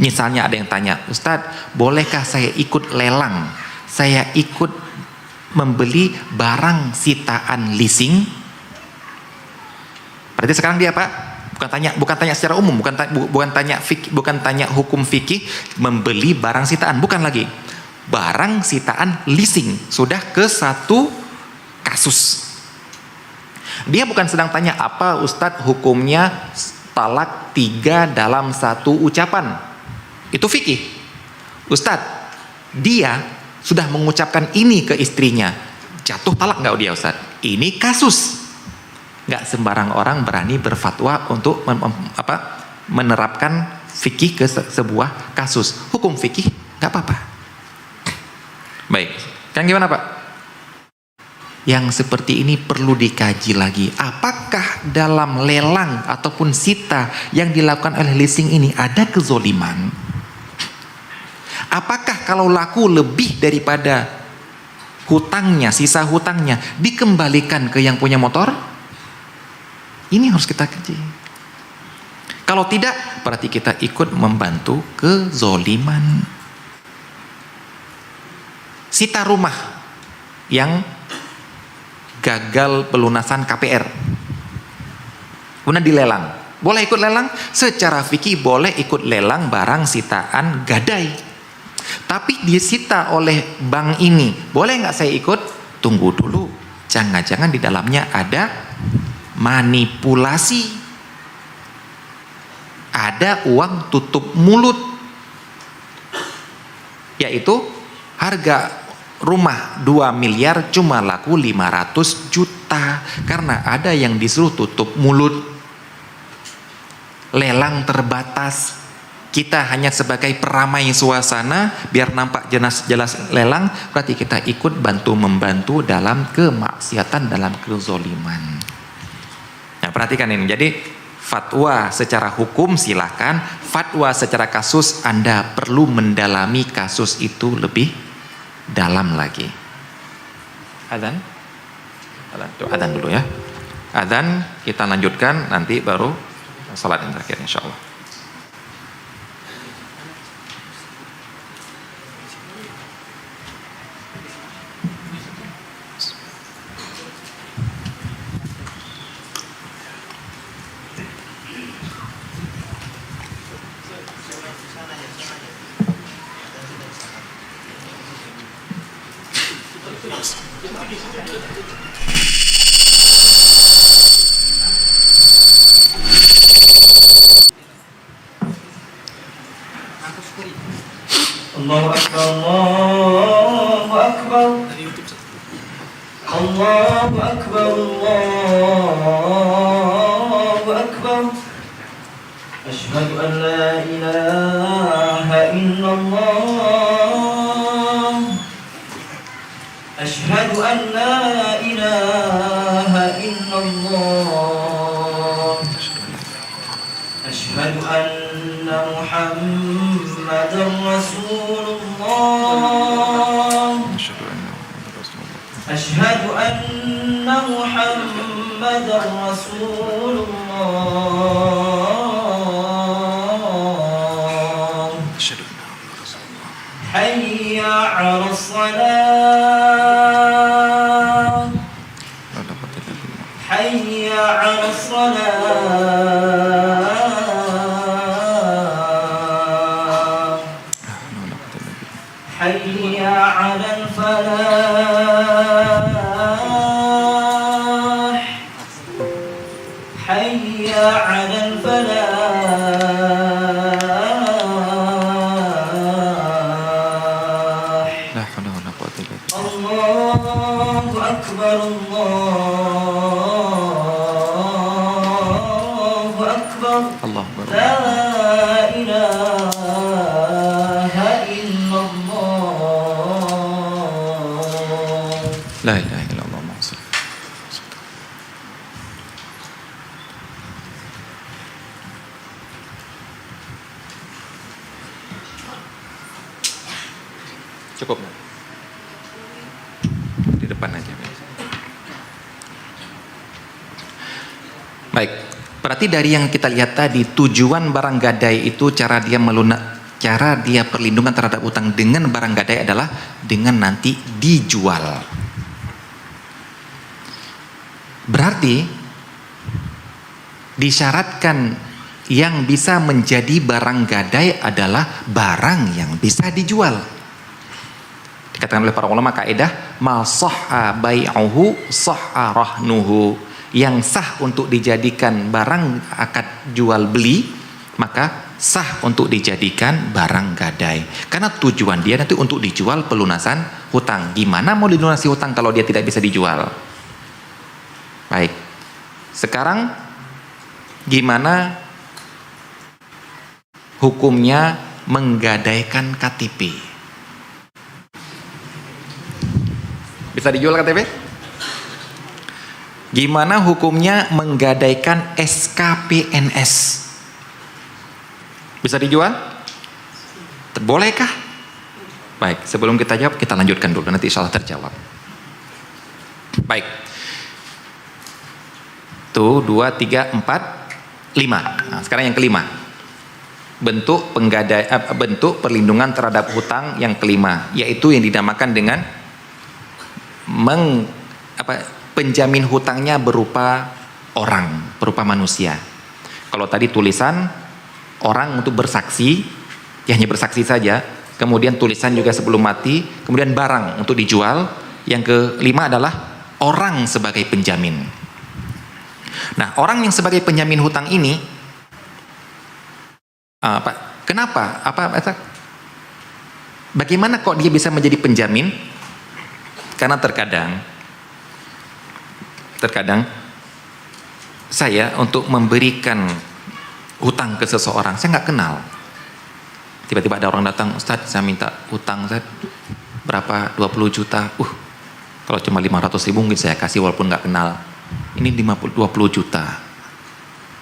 Misalnya ada yang tanya, Ustadz, bolehkah saya ikut lelang? Saya ikut membeli barang sitaan leasing? Berarti sekarang dia apa? Bukan tanya secara umum, bukan tanya hukum fikih membeli barang sitaan, bukan lagi. Barang sitaan leasing, sudah ke satu kasus. Dia bukan sedang tanya apa Ustadz hukumnya talak 3 dalam satu ucapan. Itu fikih. Ustadz, dia sudah mengucapkan ini ke istrinya, jatuh talak nggak dia Ustadz? Ini kasus. Nggak sembarang orang berani berfatwa untuk menerapkan fikih ke sebuah kasus. Hukum fikih nggak apa-apa. Baik, kan gimana Pak? Yang seperti ini perlu dikaji lagi. Apakah dalam lelang ataupun sita yang dilakukan oleh leasing ini ada kezoliman? Apakah kalau laku lebih daripada hutangnya, sisa hutangnya dikembalikan ke yang punya motor? Ini harus kita kaji. Kalau tidak, berarti kita ikut membantu kezoliman. Sita rumah yang gagal pelunasan KPR, kemudian dilelang, boleh ikut lelang? Secara fikih boleh ikut lelang barang sitaan gadai, tapi disita oleh bank ini, boleh nggak saya ikut? Tunggu dulu, jangan-jangan di dalamnya ada manipulasi, ada uang tutup mulut, yaitu harga rumah 2 miliar cuma laku 500 juta karena ada yang disuruh tutup mulut. Lelang terbatas, kita hanya sebagai peramai suasana biar nampak jelas lelang, berarti kita ikut membantu dalam kemaksiatan, dalam kezoliman. Nah perhatikan ini, jadi fatwa secara hukum silahkan, fatwa secara kasus Anda perlu mendalami kasus itu lebih dalam lagi. Adzan? Adzan dulu ya. Adzan kita lanjutkan, nanti baru salat yang terakhir insyaallah. Allahu Akbar, Allah أكبر الله أكبر أشهد أن لا إله إلا الله أشهد أن لا إله إلا الله أشهد أن محمدا رسول الله أشهد أن محمدا رسول الله حي على الصلاة حي على الصلاة حي على الفلاح حي على الفلاح لا حول ولا قوة إلا بالله. الله أكبر الله أكبر الله أكبر. لا إله إلا الله لا إله إلا الله محمد رسول الله. Cukup di depan aja. Baik, berarti dari yang kita lihat tadi, tujuan barang gadai itu cara dia perlindungan terhadap utang dengan barang gadai adalah dengan nanti dijual. Berarti disyaratkan yang bisa menjadi barang gadai adalah barang yang bisa dijual. Dikatakan oleh para ulama kaidah ma sahha bai'uhu sahha rahnuhu, yang sah untuk dijadikan barang akad jual beli maka sah untuk dijadikan barang gadai, karena tujuan dia nanti untuk dijual pelunasan hutang. Gimana mau dilunasi hutang kalau dia tidak bisa dijual? Baik, sekarang gimana hukumnya menggadaikan KTP? Bisa dijual KTP? Gimana hukumnya menggadaikan SKPNS? Bisa dijual? Bolehkah? Baik, sebelum kita jawab, kita lanjutkan dulu, nanti insya Allah terjawab. Baik. Tuh, 2, 3, 4, 5. Nah, sekarang yang kelima. Bentuk perlindungan terhadap hutang yang kelima, yaitu yang dinamakan dengan penjamin hutangnya berupa orang, berupa manusia. Kalau tadi tulisan orang untuk bersaksi, ya hanya bersaksi saja. Kemudian tulisan juga sebelum mati. Kemudian barang untuk dijual. Yang kelima adalah orang sebagai penjamin. Nah, orang yang sebagai penjamin hutang ini, kenapa? Bagaimana kok dia bisa menjadi penjamin? Karena terkadang saya untuk memberikan hutang ke seseorang, saya nggak kenal. Tiba-tiba ada orang datang, Ustadz saya minta hutang Ustadz berapa, 20 juta. Kalau cuma 500.000 mungkin saya kasih walaupun nggak kenal. Ini 20 juta.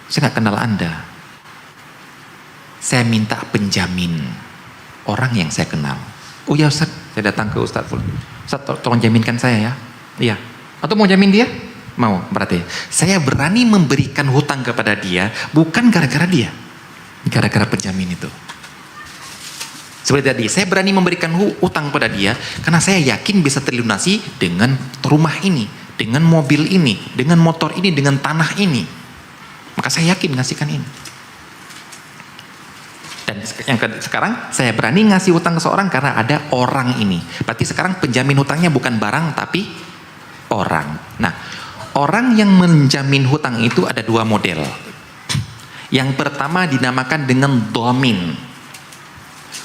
Saya nggak kenal Anda. Saya minta penjamin orang yang saya kenal. Oh ya Ustadz, saya datang ke Ustadz. Ustadz tolong jaminkan saya ya. Iya. Atau mau jamin dia? Mau. Berarti saya berani memberikan hutang kepada dia bukan gara-gara dia, gara-gara penjamin itu. Seperti tadi, saya berani memberikan hutang pada dia karena saya yakin bisa terlunasi dengan rumah ini, dengan mobil ini, dengan motor ini, dengan tanah ini. Maka saya yakin ngasihkan ini. Dan yang sekarang saya berani ngasih hutang ke seorang karena ada orang ini. Berarti sekarang penjamin hutangnya bukan barang tapi orang. Nah, orang yang menjamin hutang itu ada dua model. Yang pertama dinamakan dengan domin.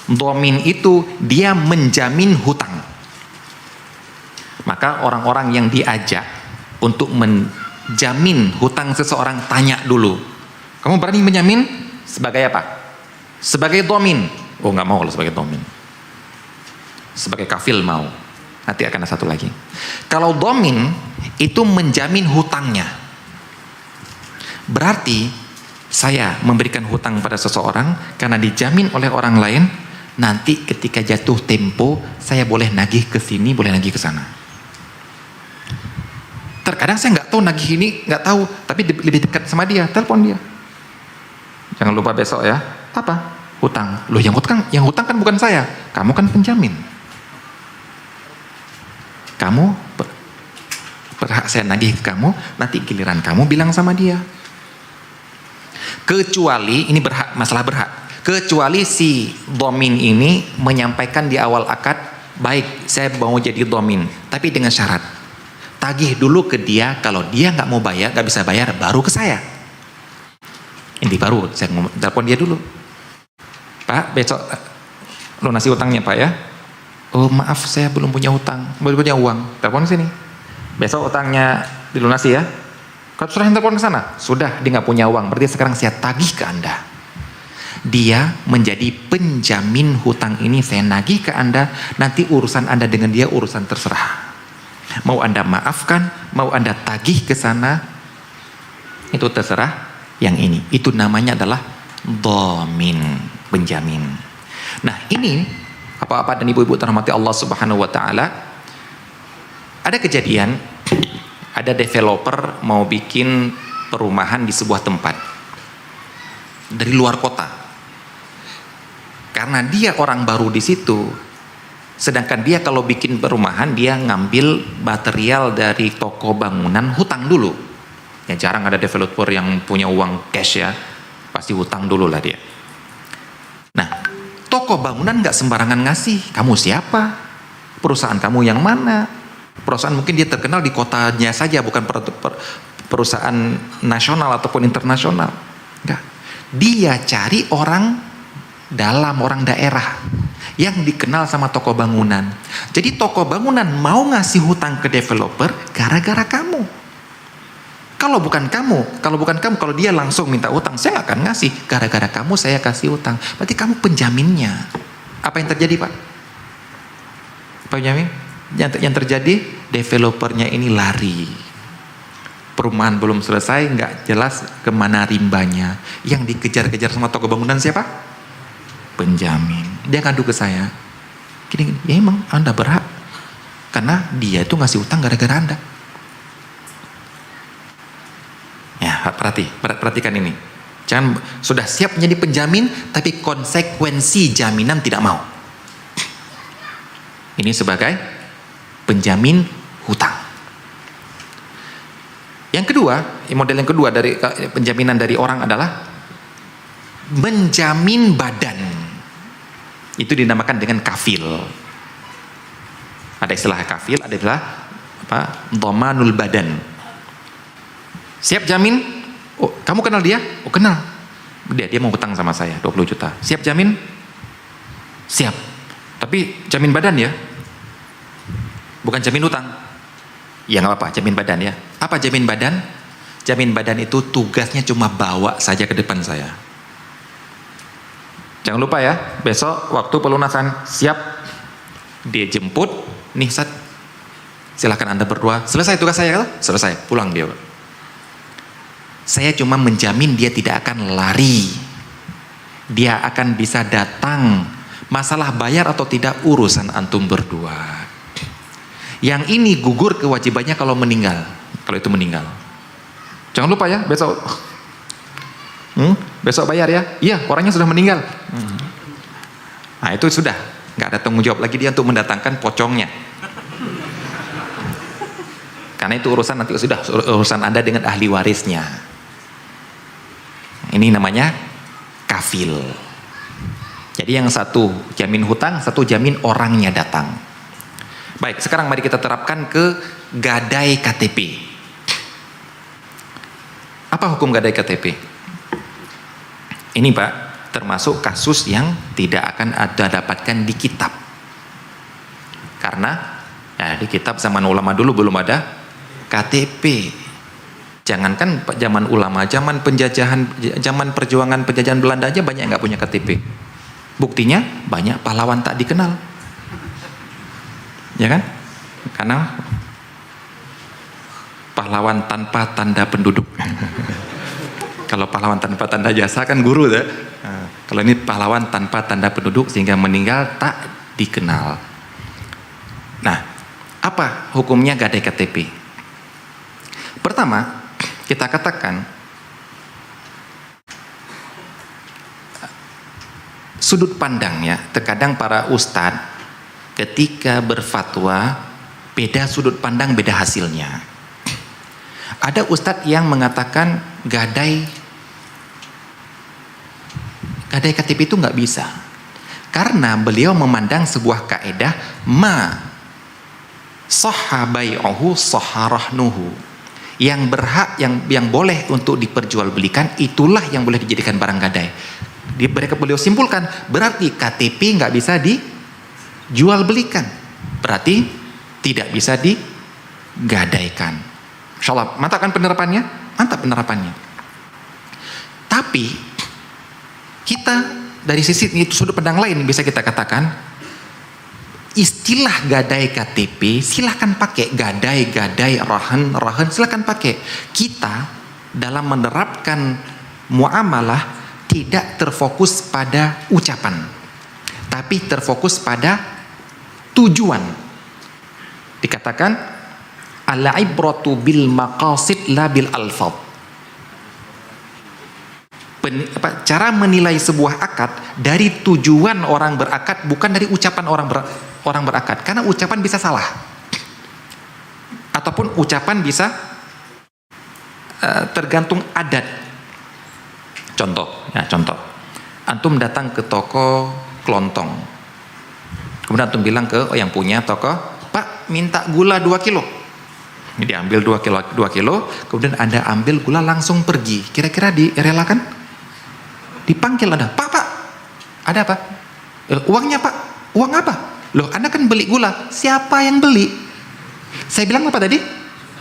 Domin itu dia menjamin hutang. Maka orang-orang yang diajak untuk menjamin hutang seseorang, tanya dulu. Kamu berani menjamin sebagai apa? Sebagai dhamin. Oh, nggak mau kalau sebagai dhamin. Sebagai kafil mau. Nanti akan ada satu lagi. Kalau dhamin itu menjamin hutangnya. Berarti saya memberikan hutang pada seseorang karena dijamin oleh orang lain, nanti ketika jatuh tempo saya boleh nagih ke sini, boleh nagih ke sana. Terkadang saya nggak tahu nagih ini, nggak tahu, tapi lebih dekat sama dia, telepon dia. Jangan lupa besok ya. Apa? Hutang. Loh, yang hutang kan bukan saya, kamu kan penjamin. Kamu berhak saya nagih ke kamu, nanti giliran kamu bilang sama dia. Kecuali ini masalah berhak. Kecuali si dhamin ini menyampaikan di awal akad, baik saya mau jadi dhamin, tapi dengan syarat tagih dulu ke dia, kalau dia nggak mau bayar, nggak bisa bayar, baru ke saya. Ini baru saya telepon dia dulu. Pak, besok lunasi utangnya Pak ya. Oh maaf, saya belum punya hutang, belum punya uang. Telepon sini. Besok utangnya dilunasi ya. Kalau sudah telepon ke sana, sudah dia nggak punya uang. Berarti sekarang saya tagih ke Anda. Dia menjadi penjamin hutang ini, saya nagih ke Anda. Nanti urusan Anda dengan dia urusan terserah. Mau Anda maafkan, mau Anda tagih ke sana, itu terserah. Yang ini, itu namanya adalah dhamin, penjamin. Nah ini, Bapak-bapak dan ibu-ibu terhormati Allah Subhanahu wa Ta'ala, ada kejadian, ada developer mau bikin perumahan di sebuah tempat dari luar kota. Karena dia orang baru di situ, sedangkan dia kalau bikin perumahan dia ngambil material dari toko bangunan, hutang dulu. Ya jarang ada developer yang punya uang cash ya, pasti hutang dulu lah dia. Nah, toko bangunan nggak sembarangan ngasih. Kamu siapa? Perusahaan kamu yang mana? Perusahaan mungkin dia terkenal di kotanya saja, bukan perusahaan nasional ataupun internasional. Enggak. Dia cari orang dalam, orang daerah yang dikenal sama toko bangunan. Jadi toko bangunan mau ngasih hutang ke developer gara-gara kamu. Kalau bukan kamu, kalau dia langsung minta hutang, saya nggak akan ngasih. Gara-gara kamu saya kasih hutang. Berarti kamu penjaminnya. Apa yang terjadi Pak? Penjamin? Yang terjadi, developernya ini lari. Perumahan belum selesai, nggak jelas kemana rimbanya. Yang dikejar-kejar sama toko bangunan siapa? Penjamin. Dia ngadu ke saya. Gini, ya emang Anda berhak. Karena dia itu ngasih hutang gara-gara Anda. Ya, perhatikan ini. Jangan sudah siap menjadi penjamin, tapi konsekuensi jaminan tidak mau. Ini sebagai penjamin hutang. Yang kedua, model yang kedua dari penjaminan dari orang adalah menjamin badan. Itu dinamakan dengan kafil. Ada istilah kafil, ada istilah dhamanul badan. Siap jamin? Oh, kamu kenal dia? Oh, kenal. Dia mau hutang sama saya 20 juta. Siap jamin? Siap. Tapi jamin badan ya. Bukan jamin hutang. Ya nggak apa-apa, jamin badan ya. Apa jamin badan? Jamin badan itu tugasnya cuma bawa saja ke depan saya. Jangan lupa ya, besok waktu pelunasan siap. Dia jemput, nih Ustaz, silakan Anda berdua. Selesai tugas saya, selesai, pulang dia. Saya cuma menjamin dia tidak akan lari. Dia akan bisa datang. Masalah bayar atau tidak urusan antum berdua. Yang ini gugur kewajibannya kalau meninggal. Kalau itu meninggal. Jangan lupa ya, besok besok bayar ya. Iya, orangnya sudah meninggal. Nah itu sudah, nggak ada tanggung jawab lagi dia untuk mendatangkan pocongnya. Karena itu urusan nanti sudah urusan Anda dengan ahli warisnya. Ini namanya kafil. Jadi yang satu jamin hutang, satu jamin orangnya datang. Baik, sekarang mari kita terapkan ke gadai KTP. Apa hukum gadai KTP? Ini Pak, termasuk kasus yang tidak akan ada dapatkan di kitab. Karena di kitab zaman ulama dulu belum ada KTP. Jangankan zaman ulama, zaman penjajahan, zaman perjuangan penjajahan Belanda aja banyak yang nggak punya KTP. Buktinya banyak pahlawan tak dikenal, ya kan? Karena pahlawan tanpa tanda penduduk. Kalau pahlawan tanpa tanda jasa kan guru ya. Kalau ini pahlawan tanpa tanda penduduk sehingga meninggal tak dikenal. Nah, apa hukumnya gadai KTP? Pertama, kita katakan sudut pandang ya. Terkadang para ustadz ketika berfatwa beda sudut pandang, beda hasilnya. Ada ustadz yang mengatakan gadai KTP itu nggak bisa, karena beliau memandang sebuah kaedah ma sahha bai'uhu sahha rahnuhu. Yang berhak, yang boleh untuk diperjualbelikan, itulah yang boleh dijadikan barang gadai. Beliau simpulkan, berarti KTP nggak bisa dijual belikan, berarti tidak bisa digadaikan. Insyaallah mantap kan penerapannya? Mantap penerapannya. Tapi kita dari sisi sudut pandang lain bisa kita katakan, istilah gadai KTP silahkan pakai, gadai rahan silahkan pakai. Kita dalam menerapkan muamalah tidak terfokus pada ucapan, tapi terfokus pada tujuan. Dikatakan al-ibratu bil maqasid la bil alfaz. Cara menilai sebuah akad dari tujuan orang berakad, bukan dari ucapan orang berakad. Karena ucapan bisa salah, ataupun ucapan bisa tergantung adat. Contoh, antum datang ke toko kelontong, kemudian antum bilang ke yang punya toko, Pak minta gula 2 kilo. Ini diambil 2 kilo, kemudian Anda ambil gula langsung pergi. Kira-kira direlakan? Dipanggil Anda, Pak, ada apa? Uangnya Pak, uang apa? Loh, Anda kan beli gula. Siapa yang beli? Saya bilang apa tadi?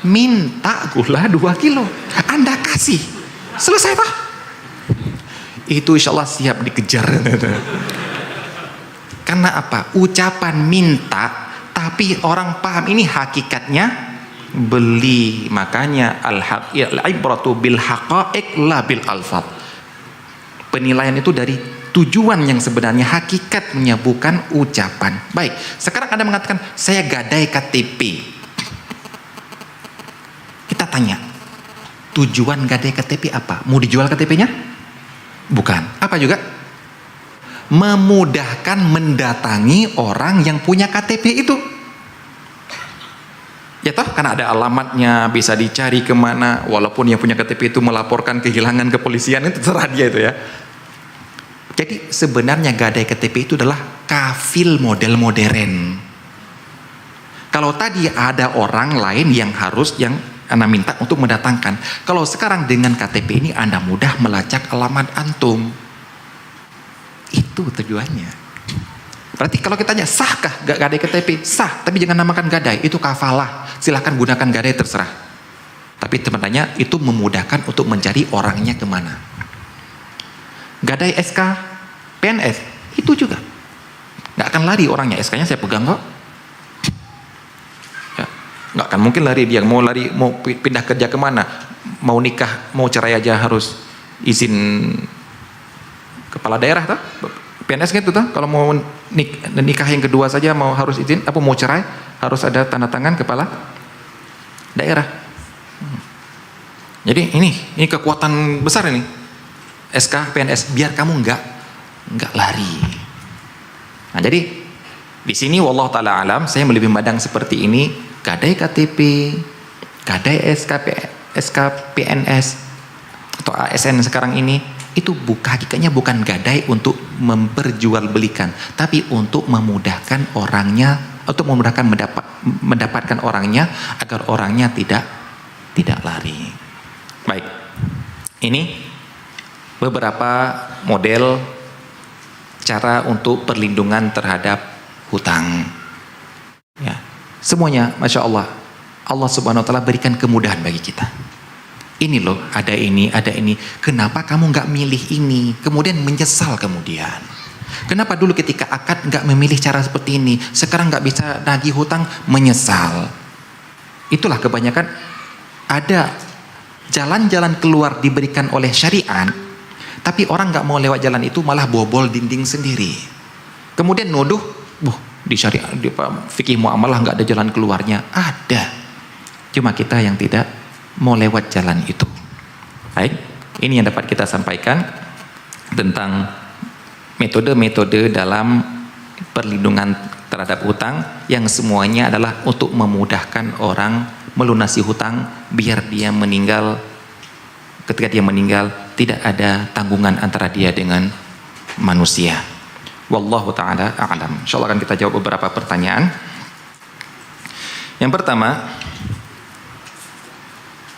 Minta gula 2 kilo. Anda kasih. Selesai Pak. Itu insya Allah siap dikejar. Karena apa? Ucapan minta, tapi orang paham ini hakikatnya beli. Makanya al-ibratu bil haqa'iq la bil alfaz. Penilaian itu dari tujuan yang sebenarnya, hakikatnya, bukan ucapan. Baik, sekarang Anda mengatakan saya gadai KTP. Kita tanya, tujuan gadai KTP apa? Mau dijual KTP-nya? Bukan. Apa juga? Memudahkan mendatangi orang yang punya KTP itu. Ya toh, karena ada alamatnya, bisa dicari kemana. Walaupun yang punya KTP itu melaporkan kehilangan kepolisian, itu terserah dia itu ya. Jadi sebenarnya gadai KTP itu adalah kafil model modern. Kalau tadi ada orang lain yang Anda minta untuk mendatangkan. Kalau sekarang dengan KTP ini Anda mudah melacak alamat antum. Itu tujuannya. Berarti kalau kita tanya, sahkah gadai KTP? Sah, tapi jangan namakan gadai, itu kafalah. Silahkan gunakan gadai, terserah. Tapi sebenarnya itu memudahkan untuk mencari orangnya kemana. Gadai SK PNS itu juga nggak akan lari orangnya. SK-nya saya pegang kok ya, nggak akan mungkin lari. Dia mau pindah kerja kemana, mau nikah, mau cerai aja harus izin kepala daerah tuh. PNS gitu tuh, kalau mau nikah yang kedua saja harus izin, mau cerai harus ada tanda tangan kepala daerah. Jadi ini kekuatan besar ini SK PNS, biar kamu nggak lari. Nah, jadi di sini wallahu taala alam, saya lebih memandang seperti ini, gadai KTP, gadai SK PNS atau ASN sekarang ini, itu hakikatnya bukan gadai untuk memperjualbelikan, tapi untuk memudahkan orangnya, untuk memudahkan mendapatkan orangnya, agar orangnya tidak lari. Baik, ini beberapa model cara untuk perlindungan terhadap hutang. Ya, semuanya, masya Allah, Allah Subhanahu wa taala berikan kemudahan bagi kita. Ini loh, ada ini, ada ini. Kenapa kamu nggak milih ini? Kemudian menyesal kemudian. Kenapa dulu ketika akad nggak memilih cara seperti ini? Sekarang nggak bisa nagih hutang, menyesal. Itulah kebanyakan ada jalan-jalan keluar diberikan oleh syariat, tapi orang nggak mau lewat jalan itu malah bobol dinding sendiri. Kemudian nuduh, di syariat, di fikih muamalah nggak ada jalan keluarnya. Ada, cuma kita yang tidak mau lewat jalan itu. Baik, ini yang dapat kita sampaikan tentang metode-metode dalam perlindungan terhadap hutang yang semuanya adalah untuk memudahkan orang melunasi hutang biar dia meninggal, ketika dia meninggal tidak ada tanggungan antara dia dengan manusia. Wallahu ta'ala a'lam. Insyaallah akan kita jawab beberapa pertanyaan. Yang pertama,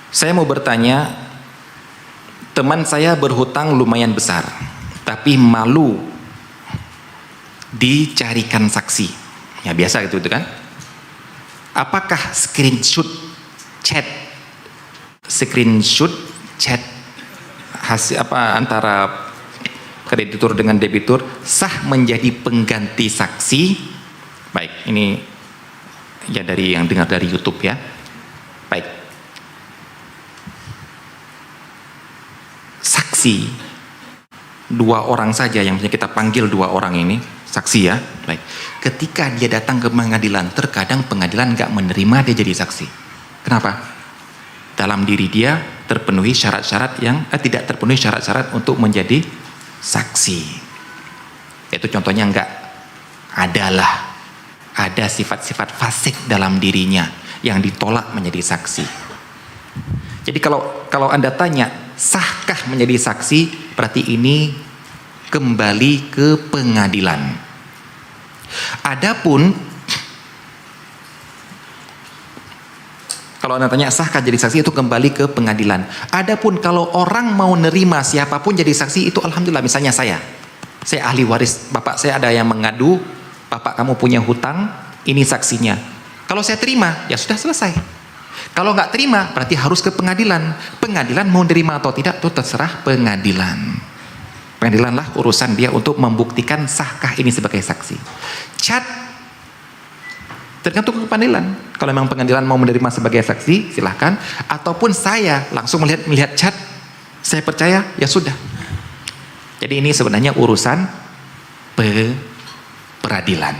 saya mau bertanya, teman saya berhutang lumayan besar, tapi malu dicarikan saksi. Ya biasa gitu kan? Apakah screenshot chat hasil antara kreditur dengan debitur sah menjadi pengganti saksi? Baik, ini ya dari yang dengar dari YouTube ya. Baik. Saksi dua orang saja yang kita panggil, dua orang ini saksi ya. Baik. Ketika dia datang ke pengadilan, terkadang pengadilan nggak menerima dia jadi saksi. Kenapa? Dalam diri dia terpenuhi syarat-syarat yang tidak terpenuhi syarat-syarat untuk menjadi saksi. Itu contohnya ada sifat-sifat fasik dalam dirinya yang ditolak menjadi saksi. Jadi kalau Anda tanya, sahkah menjadi saksi? Berarti ini kembali ke pengadilan. Adapun kalau Anda tanya sahkah jadi saksi, itu kembali ke pengadilan. Adapun kalau orang mau nerima siapapun jadi saksi, itu alhamdulillah. Misalnya saya ahli waris, bapak saya ada yang mengadu, bapak kamu punya hutang, ini saksinya. Kalau saya terima, ya sudah selesai. Kalau nggak terima, berarti harus ke pengadilan. Pengadilan mau terima atau tidak, itu terserah pengadilan. Pengadilanlah urusan dia untuk membuktikan sahkah ini sebagai saksi. Chat tergantung ke pengadilan. Kalau memang pengadilan mau menerima sebagai saksi, silahkan. Ataupun saya langsung melihat chat, saya percaya, ya sudah. Jadi ini sebenarnya urusan peradilan.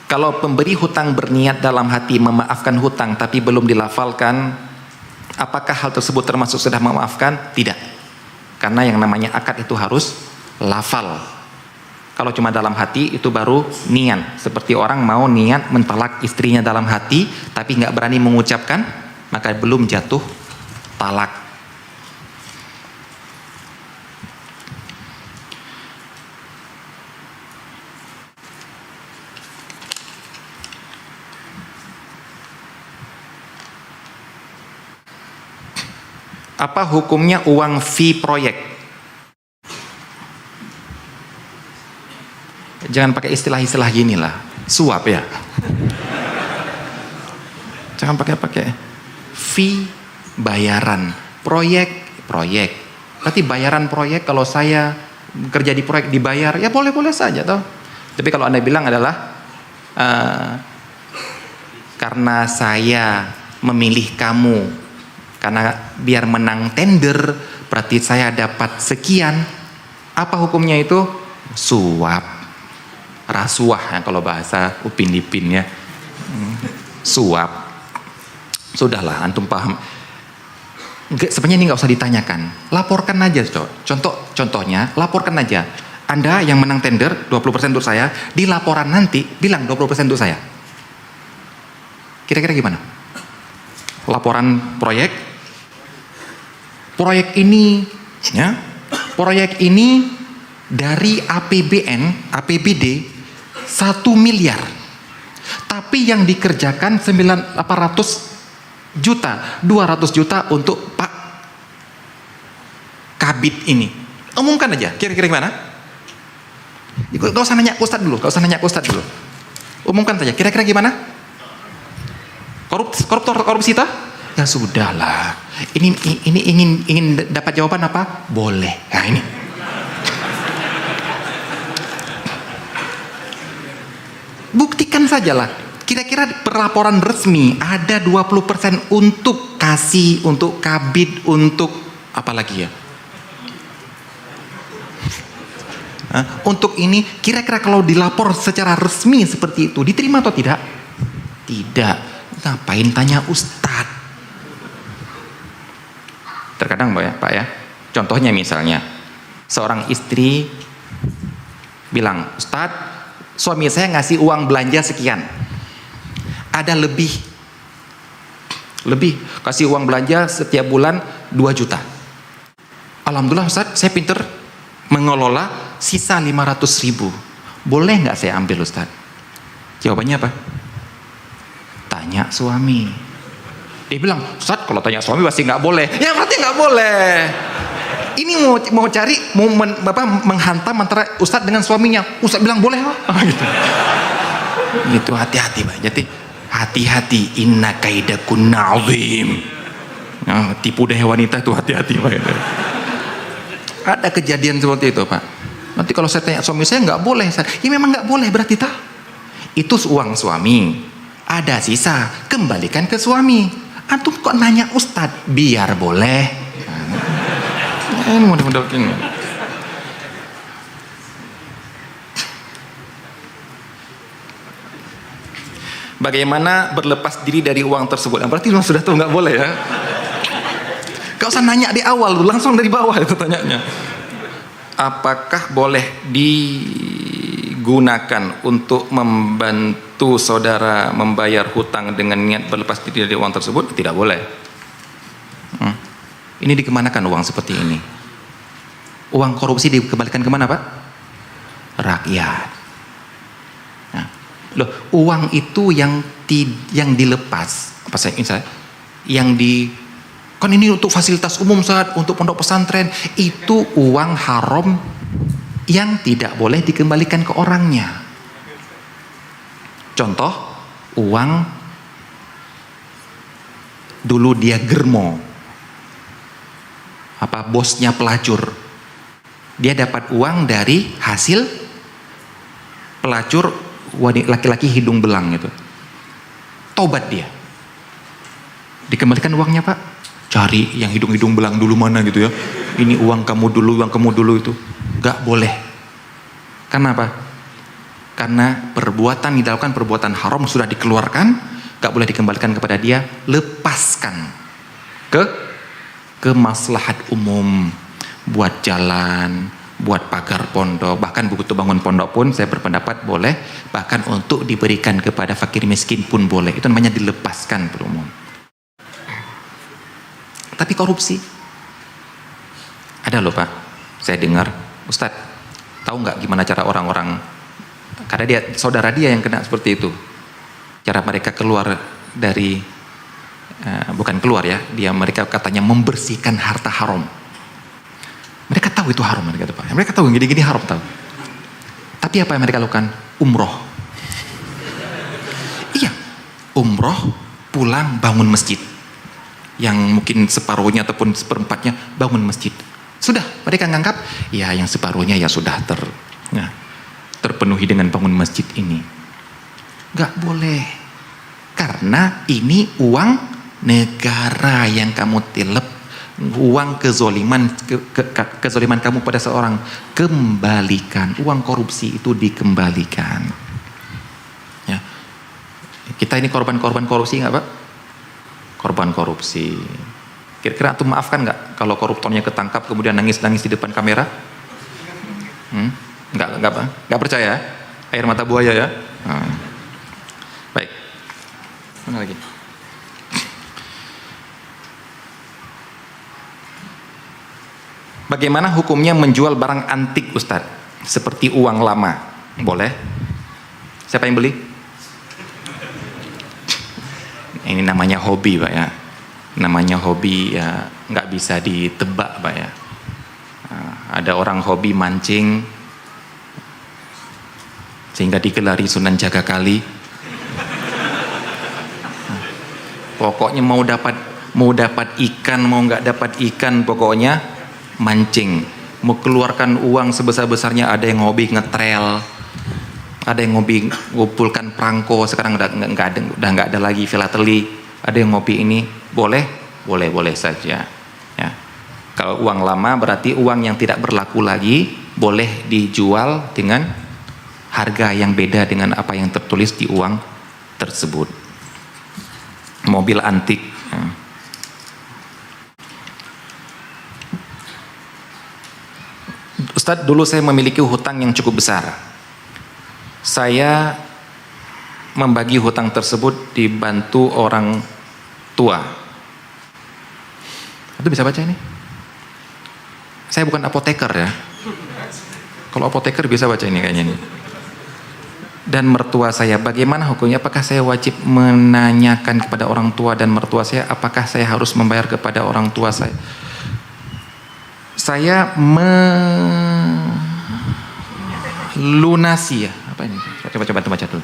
Kalau pemberi hutang berniat dalam hati memaafkan hutang tapi belum dilafalkan, apakah hal tersebut termasuk sudah memaafkan? Tidak. Karena yang namanya akad itu harus lafal. Kalau cuma dalam hati itu baru niat. Seperti orang mau niat mentalak istrinya dalam hati tapi nggak berani mengucapkan, maka belum jatuh talak. Apa hukumnya uang fee proyek? Jangan pakai istilah-istilah gini lah, suap ya. Jangan pakai fee, bayaran, proyek. Berarti bayaran proyek, kalau saya kerja di proyek dibayar, ya boleh-boleh saja toh. Tapi kalau Anda bilang adalah karena saya memilih kamu karena biar menang tender, berarti saya dapat sekian. Apa hukumnya itu? Suap, rasuah ya, kalau bahasa Upin Ipin ya. Suap. Sudahlah, antum paham. Sebenarnya ini nggak usah ditanyakan. Laporkan aja, contohnya, laporkan aja. Anda yang menang tender 20% untuk saya, di laporan nanti bilang 20% untuk saya. Kira-kira gimana? Laporan proyek ini ya, proyek ini dari APBD 1 miliar, tapi yang dikerjakan 800 juta, 200 juta untuk Pak Kabit ini. Umumkan aja, kira-kira gimana? Gak usah nanya ke Ustadz dulu, Umumkan saja. Kira-kira gimana? Korupsi toh? Ya sudahlah. Ini ingin dapat jawaban apa? Boleh. Nah ini. Buktikan sajalah. Kira-kira perlaporan resmi ada 20% untuk kasih, untuk kabid, untuk apa lagi ya? Untuk ini, kira-kira kalau dilapor secara resmi seperti itu, diterima atau tidak? Tidak. Ngapain tanya Ustadz? Terkadang Pak ya, contohnya misalnya, seorang istri bilang, Ustadz, suami saya ngasih uang belanja sekian. Ada lebih, kasih uang belanja setiap bulan 2 juta. Alhamdulillah Ustadz, saya pinter mengelola sisa 500.000. Boleh nggak saya ambil Ustadz? Jawabannya apa? Tanya suami. Dia bilang, Ustadz kalau tanya suami pasti nggak boleh. Ya berarti nggak boleh. Ini mau cari, menghantam antara Ustadz dengan suaminya. Ustadz bilang boleh kok. Gitu. Gitu, hati-hati Pak. Jadi hati-hati, inna kaidakunna azim. Tipu daya wanita itu hati-hati Pak. Ada kejadian seperti itu Pak. Nanti kalau saya tanya suami saya nggak boleh. Ya memang nggak boleh berarti tak? Itu uang suami. Ada sisa, kembalikan ke suami. Antum kok nanya Ustadz? Biar boleh. Ini mudah-mudahan ini. Bagaimana berlepas diri dari uang tersebut? Berarti sudah tahu nggak boleh ya? Gak usah nanya di awal, langsung dari bawah itu tanyanya. Apakah boleh digunakan untuk membantu saudara membayar hutang dengan niat berlepas diri dari uang tersebut? Tidak boleh. Ini dikemanakan uang seperti ini? Uang korupsi dikembalikan kemana Pak? Rakyat. Nah, loh, uang itu yang dilepas, apa saya yang kan ini untuk fasilitas umum saat untuk pondok pesantren, itu uang haram yang tidak boleh dikembalikan ke orangnya. Contoh, uang dulu dia germo, bosnya pelacur, dia dapat uang dari hasil pelacur laki-laki hidung belang itu. Tobat dia, dikembalikan uangnya Pak. Cari yang hidung-hidung belang dulu mana gitu ya. Ini uang kamu dulu itu. Gak boleh. Kenapa? Karena perbuatan dilakukan, perbuatan haram sudah dikeluarkan, gak boleh dikembalikan kepada dia. Lepaskan ke maslahat umum, buat jalan, buat pagar pondok, bahkan begitu bangun pondok pun saya berpendapat boleh, bahkan untuk diberikan kepada fakir miskin pun boleh. Itu namanya dilepaskan per umum. Tapi korupsi ada loh Pak. Saya dengar, Ustadz, tahu nggak gimana cara orang-orang, karena saudara dia yang kena seperti itu, cara mereka keluar dari bukan keluar ya, mereka katanya membersihkan harta haram. Mereka tahu itu haram, mereka tahu gini-gini haram tahu. Tapi apa yang mereka lakukan? Umroh. Iya, umroh, pulang bangun masjid. Yang mungkin separuhnya ataupun seperempatnya bangun masjid. Sudah, mereka nganggap ya yang separuhnya ya sudah terpenuhi dengan bangun masjid ini. Gak boleh. Karena ini uang negara yang kamu tilep, uang kezoliman kamu pada seorang, kembalikan. Uang korupsi itu dikembalikan. Ya. Kita ini korban-korban korupsi nggak Pak? Korban korupsi. Kira-kira antum maafkan nggak kalau koruptornya ketangkap kemudian nangis-nangis di depan kamera? Nggak percaya? Air mata buaya ya? Baik. Mana lagi? Bagaimana hukumnya menjual barang antik Ustadz? Seperti uang lama. Boleh? Siapa yang beli? Ini namanya hobi Pak ya. Namanya hobi ya, nggak bisa ditebak Pak ya. Ada orang hobi mancing sehingga digelari Sunan Jaga Kali. Pokoknya mau dapat ikan, mau nggak dapat ikan, pokoknya mancing. Mau keluarkan uang sebesar-besarnya, ada yang hobi ngetrel, ada yang hobi ngumpulkan perangko, sekarang udah nggak ada lagi filateli, ada yang hobi ini, boleh saja. Ya. Kalau uang lama berarti uang yang tidak berlaku lagi, boleh dijual dengan harga yang beda dengan apa yang tertulis di uang tersebut. Mobil antik. Ya. Ustadz, dulu saya memiliki hutang yang cukup besar. Saya membagi hutang tersebut dibantu orang tua. Itu bisa baca ini? Saya bukan apoteker ya. Kalau apoteker bisa baca ini kayaknya nih. Dan mertua saya, bagaimana hukumnya? Apakah saya wajib menanyakan kepada orang tua dan mertua saya? Apakah saya harus membayar kepada orang tua saya? Saya melunasi ya. Apa ini? Coba baca dulu.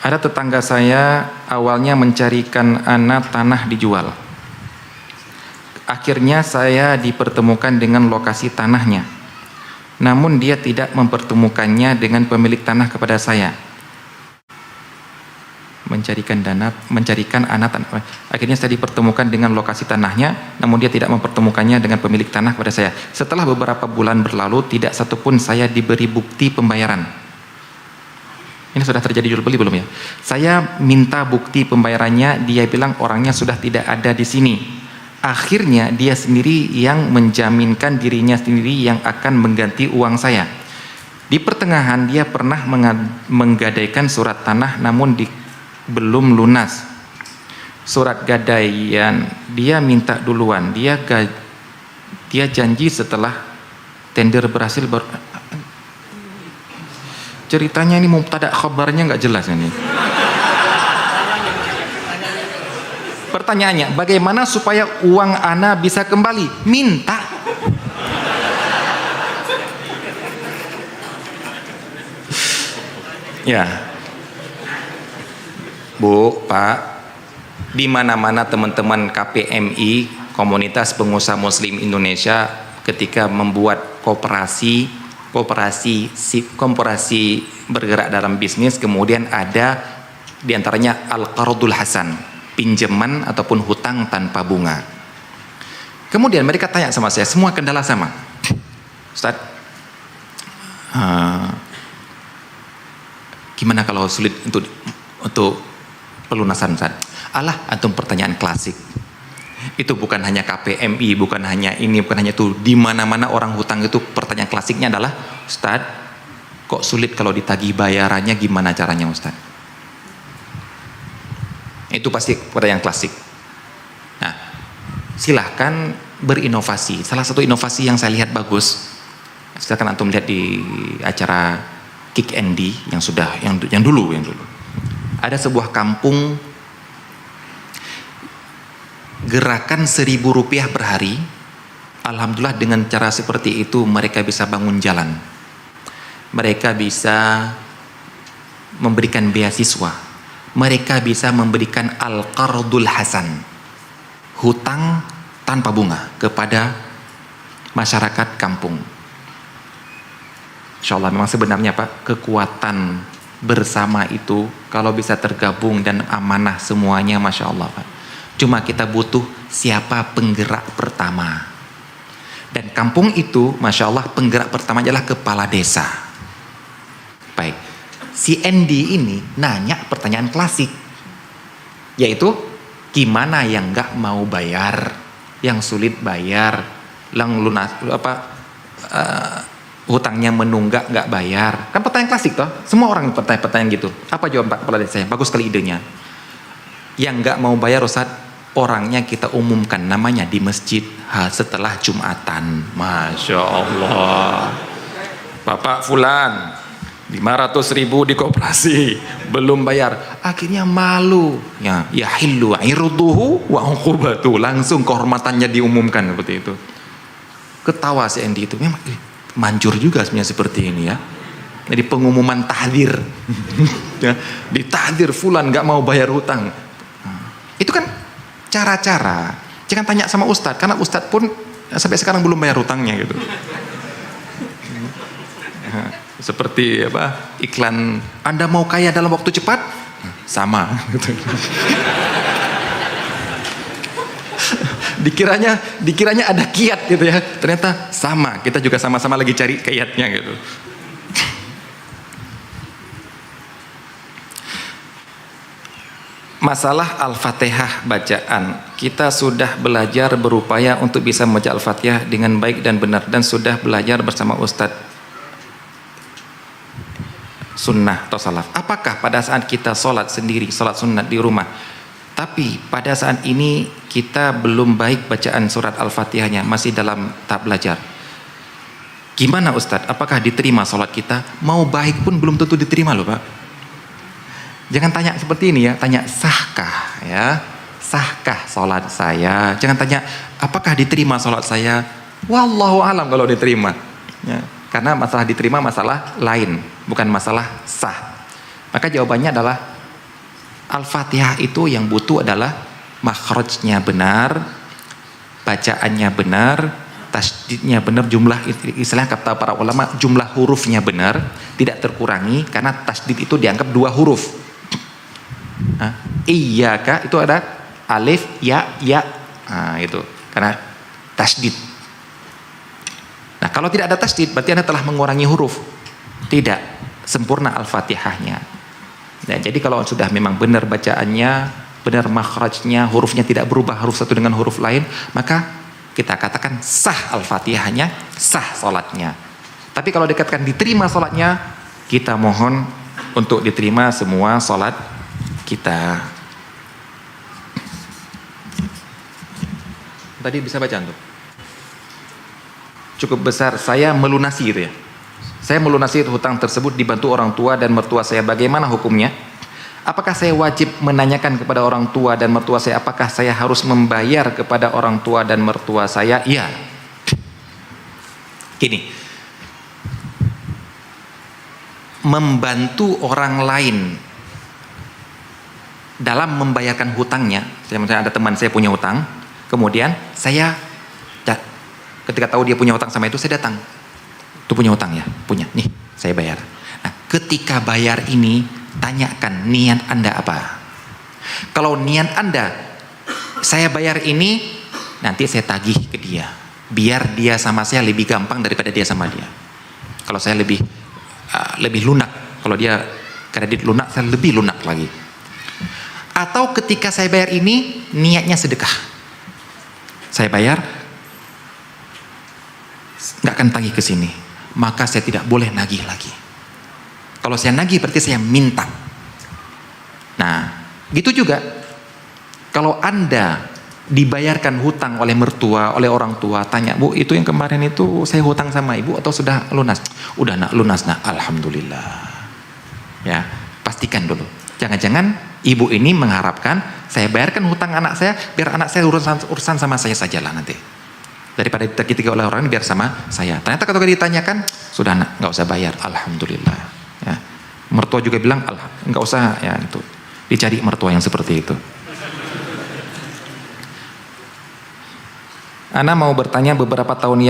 Ada tetangga saya awalnya mencarikan anak tanah dijual. Akhirnya saya dipertemukan dengan lokasi tanahnya. Namun dia tidak mempertemukannya dengan pemilik tanah kepada saya. Mencarikan anak tanah. Akhirnya saya dipertemukan dengan lokasi tanahnya, namun dia tidak mempertemukannya dengan pemilik tanah kepada saya. Setelah beberapa bulan berlalu, tidak satupun saya diberi bukti pembayaran. Ini sudah terjadi jual beli belum ya? Saya minta bukti pembayarannya, dia bilang orangnya sudah tidak ada di sini. Akhirnya dia sendiri yang menjaminkan dirinya sendiri yang akan mengganti uang saya. Di pertengahan dia pernah menggadaikan surat tanah, namun belum lunas. Surat gadaian dia minta duluan. Dia janji setelah tender berhasil ceritanya ini mubtada khabarnya nggak jelas ini. Pertanyaannya, bagaimana supaya uang ana bisa kembali? Minta. Ya. Bu, Pak, di mana-mana teman-teman KPMI, Komunitas Pengusaha Muslim Indonesia, ketika membuat koperasi bergerak dalam bisnis, kemudian ada diantaranya Al-Qardul Hasan, pinjaman ataupun hutang tanpa bunga. Kemudian mereka tanya sama saya, semua kendala sama. Ustaz, gimana kalau sulit untuk pelunasan, Ustaz? Alah, antum pertanyaan klasik. Itu bukan hanya KPMI, bukan hanya ini, bukan hanya itu. Di mana-mana orang hutang itu pertanyaan klasiknya adalah, Ustaz, kok sulit kalau ditagih bayarannya, gimana caranya, Ustaz? Itu pasti pertanyaan klasik. Nah, silahkan berinovasi. Salah satu inovasi yang saya lihat bagus, silahkan antum lihat di acara Kick Andy yang dulu. Ada sebuah kampung gerakan Rp1.000 per hari. Alhamdulillah dengan cara seperti itu mereka bisa bangun jalan. Mereka bisa memberikan beasiswa. Mereka bisa memberikan Al-Qardul Hasan, hutang tanpa bunga kepada masyarakat kampung. Insya Allah memang sebenarnya Pak, kekuatan bersama itu kalau bisa tergabung dan amanah semuanya, Masya Allah Pak. Cuma kita butuh siapa penggerak pertama. Dan kampung itu Masya Allah penggerak pertama adalah kepala desa. Baik. Si Andy ini nanya pertanyaan klasik, yaitu gimana yang nggak mau bayar, yang sulit bayar, yang lunas hutangnya menunggak nggak bayar, kan pertanyaan klasik toh, semua orang pertanyaan gitu. Apa jawaban Pak Kepala Desa? Bagus sekali idenya. Yang nggak mau bayar, Ustaz, orangnya kita umumkan namanya di masjid setelah Jumatan. Masya Allah, Bapak Fulan 500.000 di koperasi belum bayar, akhirnya malu ya hillu irduhu wa uqubatu, langsung kehormatannya diumumkan seperti itu. Ketawa si Andy itu, memang manjur juga sebenarnya seperti ini ya. Jadi pengumuman tahdir. Ya, ditahdir fulan nggak mau bayar hutang. Itu kan cara-cara. Jangan tanya sama ustadz, karena ustadz pun sampai sekarang belum bayar hutangnya gitu. Seperti apa? Iklan, Anda mau kaya dalam waktu cepat? Sama. Gitu. Dikiranya ada kiat gitu ya. Ternyata sama. Kita juga sama-sama lagi cari kiatnya gitu. Masalah Al-Fatihah bacaan. Kita sudah belajar berupaya untuk bisa membaca Al-Fatihah dengan baik dan benar, dan sudah belajar bersama Ustadz sunnah atau salaf. Apakah pada saat kita sholat sendiri, sholat sunat di rumah, tapi pada saat ini kita belum baik bacaan surat Al-Fatihahnya, masih dalam tahap belajar, gimana Ustadz? Apakah diterima sholat kita? Mau baik pun belum tentu diterima loh Pak. Jangan tanya seperti ini ya, tanya sahkah ya, sahkah sholat saya. Jangan tanya apakah diterima sholat saya. Wallahu alam kalau diterima ya. Karena masalah diterima masalah lain, bukan masalah sah. Maka jawabannya adalah Al-Fatihah itu yang butuh adalah makhrajnya benar, bacaannya benar, tasdidnya benar, jumlah, istilah kata para ulama, jumlah hurufnya benar, tidak terkurangi, karena tasdid itu dianggap 2 huruf. Iyyaka itu ada alif, ya. Itu karena tasdid. Nah, kalau tidak ada tasdid berarti Anda telah mengurangi huruf. Tidak sempurna Al-Fatihahnya. Nah, jadi kalau sudah memang benar bacaannya, benar makhrajnya, hurufnya tidak berubah huruf satu dengan huruf lain, maka kita katakan sah Al-Fatihahnya, sah salatnya. Tapi kalau dikatakan diterima salatnya, kita mohon untuk diterima semua salat kita. Tadi bisa baca tuh. Cukup besar saya melunasi gitu ya. Saya melunasi hutang tersebut dibantu orang tua dan mertua saya. Bagaimana hukumnya? Apakah saya wajib menanyakan kepada orang tua dan mertua saya, apakah saya harus membayar kepada orang tua dan mertua saya? Iya. Gini. Membantu orang lain dalam membayarkan hutangnya. Misalnya ada teman saya punya hutang, kemudian saya ketika tahu dia punya hutang sama itu, saya datang. Itu punya hutang ya? Punya. Nih, saya bayar. Nah, ketika bayar ini, tanyakan niat Anda apa. Kalau niat Anda, saya bayar ini, nanti saya tagih ke dia. Biar dia sama saya lebih gampang daripada dia sama dia. Kalau saya lebih lunak. Kalau dia kredit lunak, saya lebih lunak lagi. Atau ketika saya bayar ini, niatnya sedekah. Saya bayar, nggak akan tagih ke sini, maka saya tidak boleh nagih lagi. Kalau saya nagih berarti saya minta. Nah, gitu juga. Kalau Anda dibayarkan hutang oleh mertua, oleh orang tua, tanya, Bu, itu yang kemarin itu saya hutang sama ibu atau sudah lunas? Udah nak, lunas nak, alhamdulillah. Ya, pastikan dulu. Jangan-jangan ibu ini mengharapkan saya bayarkan hutang anak saya, biar anak saya urusan sama saya sajalah nanti. Daripada ditekan oleh orang biar sama saya. Ternyata kalau ditanyakan, sudah nak, nggak usah bayar, alhamdulillah. Ya. Mertua juga bilang, nggak usah ya itu. Dicari mertua yang seperti itu. Ana mau bertanya, beberapa tahun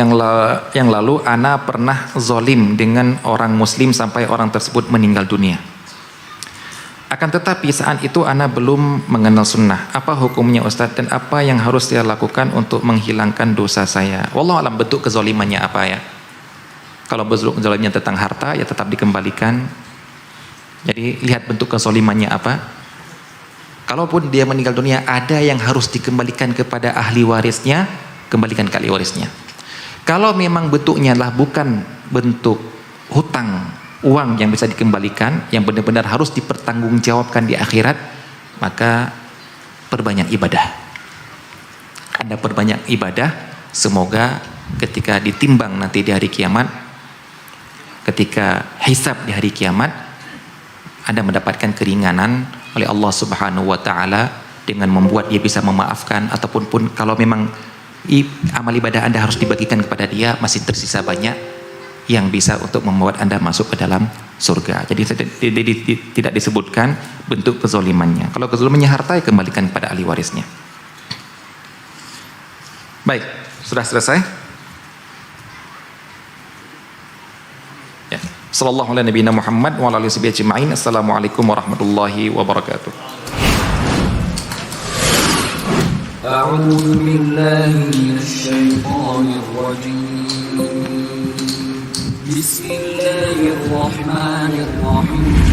yang lalu Ana pernah zolim dengan orang muslim sampai orang tersebut meninggal dunia. Akan tetapi saat itu Ana belum mengenal sunnah. Apa hukumnya Ustadz dan apa yang harus saya lakukan untuk menghilangkan dosa saya? Wallahu alam, bentuk kezolimannya apa ya? Kalau bentuk kezolimannya tentang harta, ya tetap dikembalikan. Jadi lihat bentuk kezolimannya apa. Kalaupun dia meninggal dunia, ada yang harus dikembalikan kepada ahli warisnya, kembalikan ke ahli warisnya. Kalau memang bentuknya adalah bukan bentuk hutang, uang yang bisa dikembalikan, yang benar-benar harus dipertanggungjawabkan di akhirat, maka perbanyak ibadah. Anda perbanyak ibadah, semoga ketika ditimbang nanti di hari kiamat, ketika hisab di hari kiamat, Anda mendapatkan keringanan oleh Allah Subhanahu wa taala dengan membuat dia bisa memaafkan, ataupun pun kalau memang amal ibadah Anda harus dibagikan kepada dia, masih tersisa banyak yang bisa untuk membuat Anda masuk ke dalam surga. Jadi tidak disebutkan bentuk kezolimannya. Kalau kezolimannya harta, ya kembalikan kepada ahli warisnya. Baik, sudah selesai? Ya. Sallallahu ala nabiyina Muhammad wa ala alihi ajma'in. Assalamualaikum warahmatullahi wabarakatuh. أعوذ بالله من الشيطان الرجيم بسم الله الرحمن الرحيم